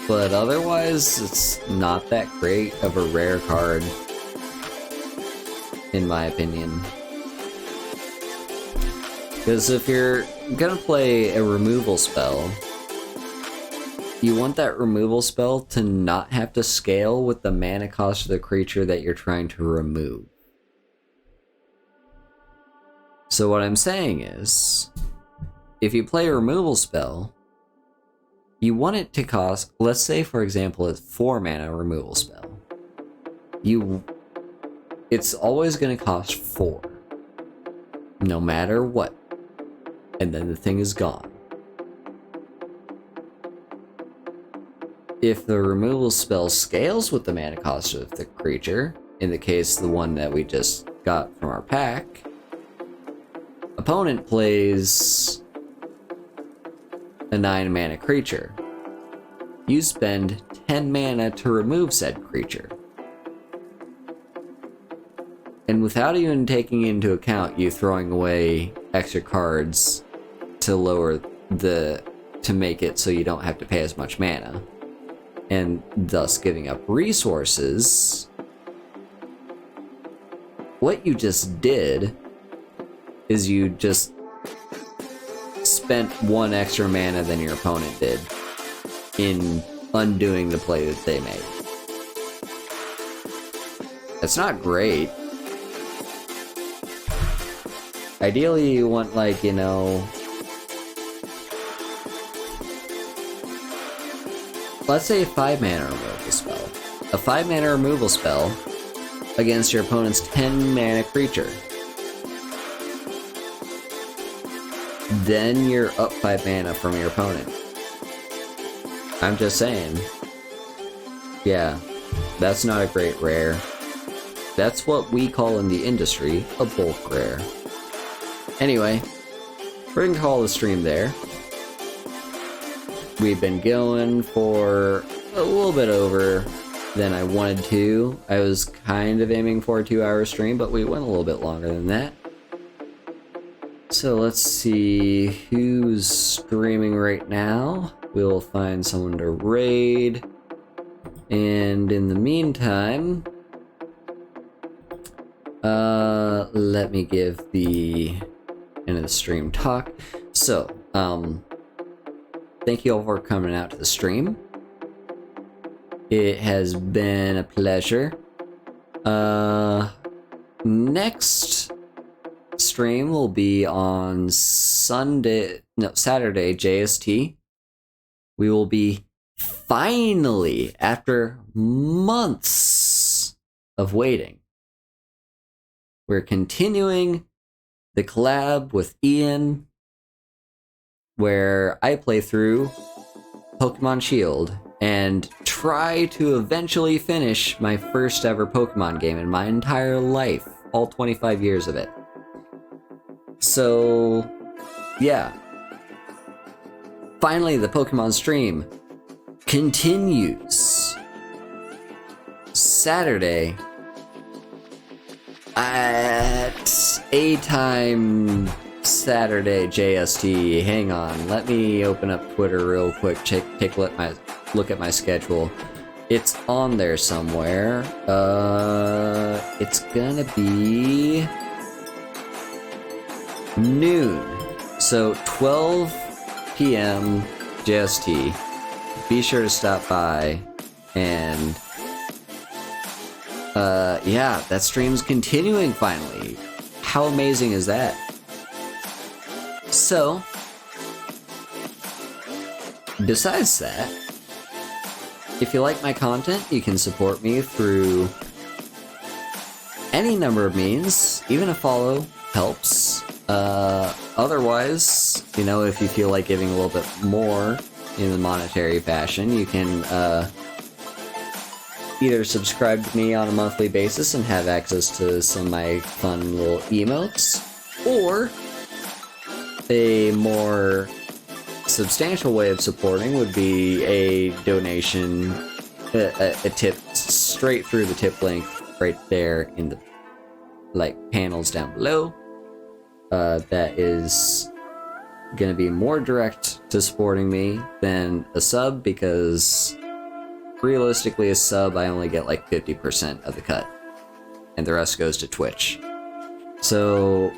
but otherwise it's not that great of a rare card, in my opinion. Because if you're gonna play a removal spell, you want that removal spell to not have to scale with the mana cost of the creature that you're trying to remove. So what I'm saying is, if you play a removal spell, you want it to cost, let's say for example, it's 4 mana removal spell. It's always going to cost 4, no matter what, and then the thing is gone. If the removal spell scales with the mana cost of the creature, in the case the one that we just got from our pack, opponent plays a 9 mana creature. You spend 10 mana to remove said creature. And without even taking into account you throwing away extra cards to make it so you don't have to pay as much mana, and thus giving up resources, what you just did is you just spent 1 extra mana than your opponent did in undoing the play that they made. That's not great. Ideally, you want, like, you know, let's say a 5 mana removal spell. A 5 mana removal spell against your opponent's 10 mana creature. Then you're up 5 mana from your opponent. I'm just saying. Yeah, that's not a great rare. That's what we call in the industry a bulk rare. Anyway, we're gonna call the stream there. We've been going for a little bit over than I wanted to. I was kind of aiming for a 2-hour stream, but we went a little bit longer than that. So let's see who's streaming right now. We'll find someone to raid. And in the meantime, let me give the end of the stream talk. So, thank you all for coming out to the stream. It has been a pleasure. Next stream will be on Saturday, JST. We will be finally, after months of waiting, we're continuing the collab with Ian, where I play through Pokemon Shield and try to eventually finish my first ever Pokemon game in my entire life, all 25 years of it. So, yeah. Finally, the Pokemon stream continues. Saturday at A time Saturday JST. Hang on, let me open up Twitter real quick. Take a look at my schedule. It's on there somewhere. It's gonna be noon. So 12 p.m. JST. Be sure to stop by and yeah, that stream's continuing finally. How amazing is that? So, besides that, if you like my content, you can support me through any number of means. Even a follow helps. Otherwise, you know, if you feel like giving a little bit more in the monetary fashion, you can either subscribe to me on a monthly basis and have access to some of my fun little emotes, or a more substantial way of supporting would be a donation, a tip straight through the tip link right there in the panels down below. That is gonna be more direct to supporting me than a sub, because realistically a sub I only get like 50% of the cut and the rest goes to Twitch. So,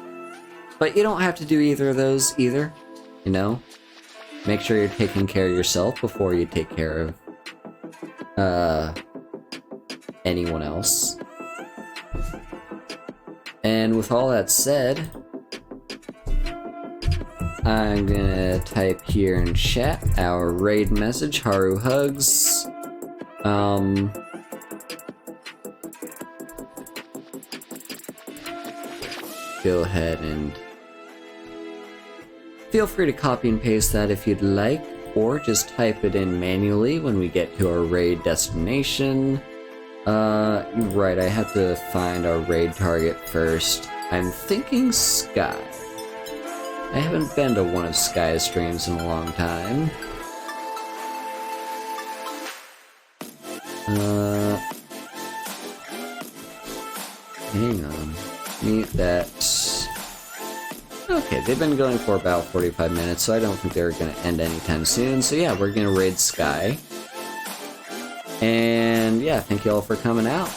but you don't have to do either of those either, you know? Make sure you're taking care of yourself before you take care of anyone else. And with all that said, I'm gonna type here in chat our raid message, Haru Hugs. Go ahead and feel free to copy and paste that if you'd like, or just type it in manually when we get to our raid destination. Right, I have to find our raid target first. I'm thinking Sky. I haven't been to one of Sky's streams in a long time. Hang on. Meet that. Okay, they've been going for about 45 minutes, so I don't think they're gonna end anytime soon. So yeah, we're gonna raid Sky. And yeah, thank you all for coming out.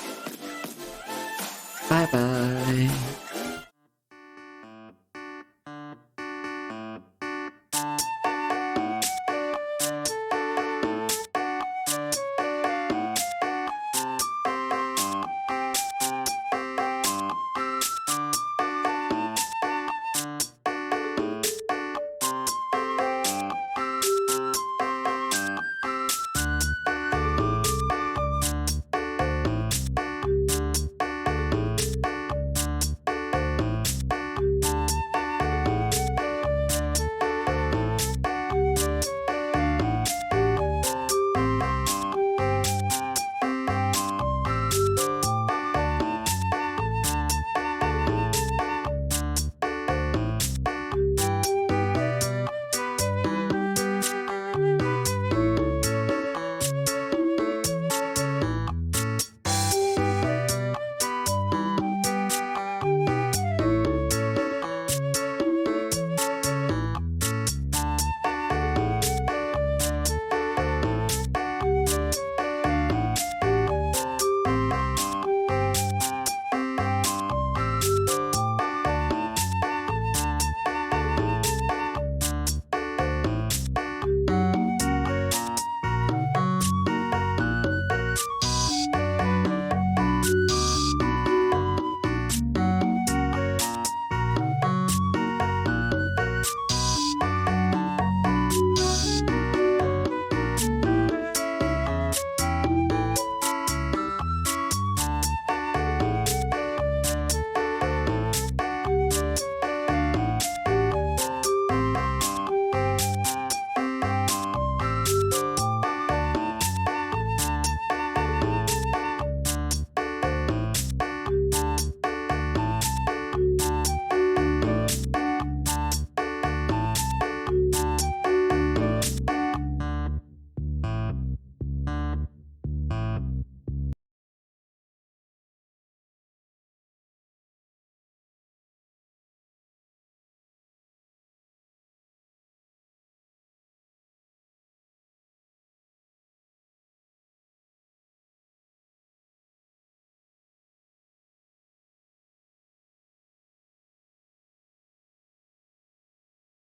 Bye-bye.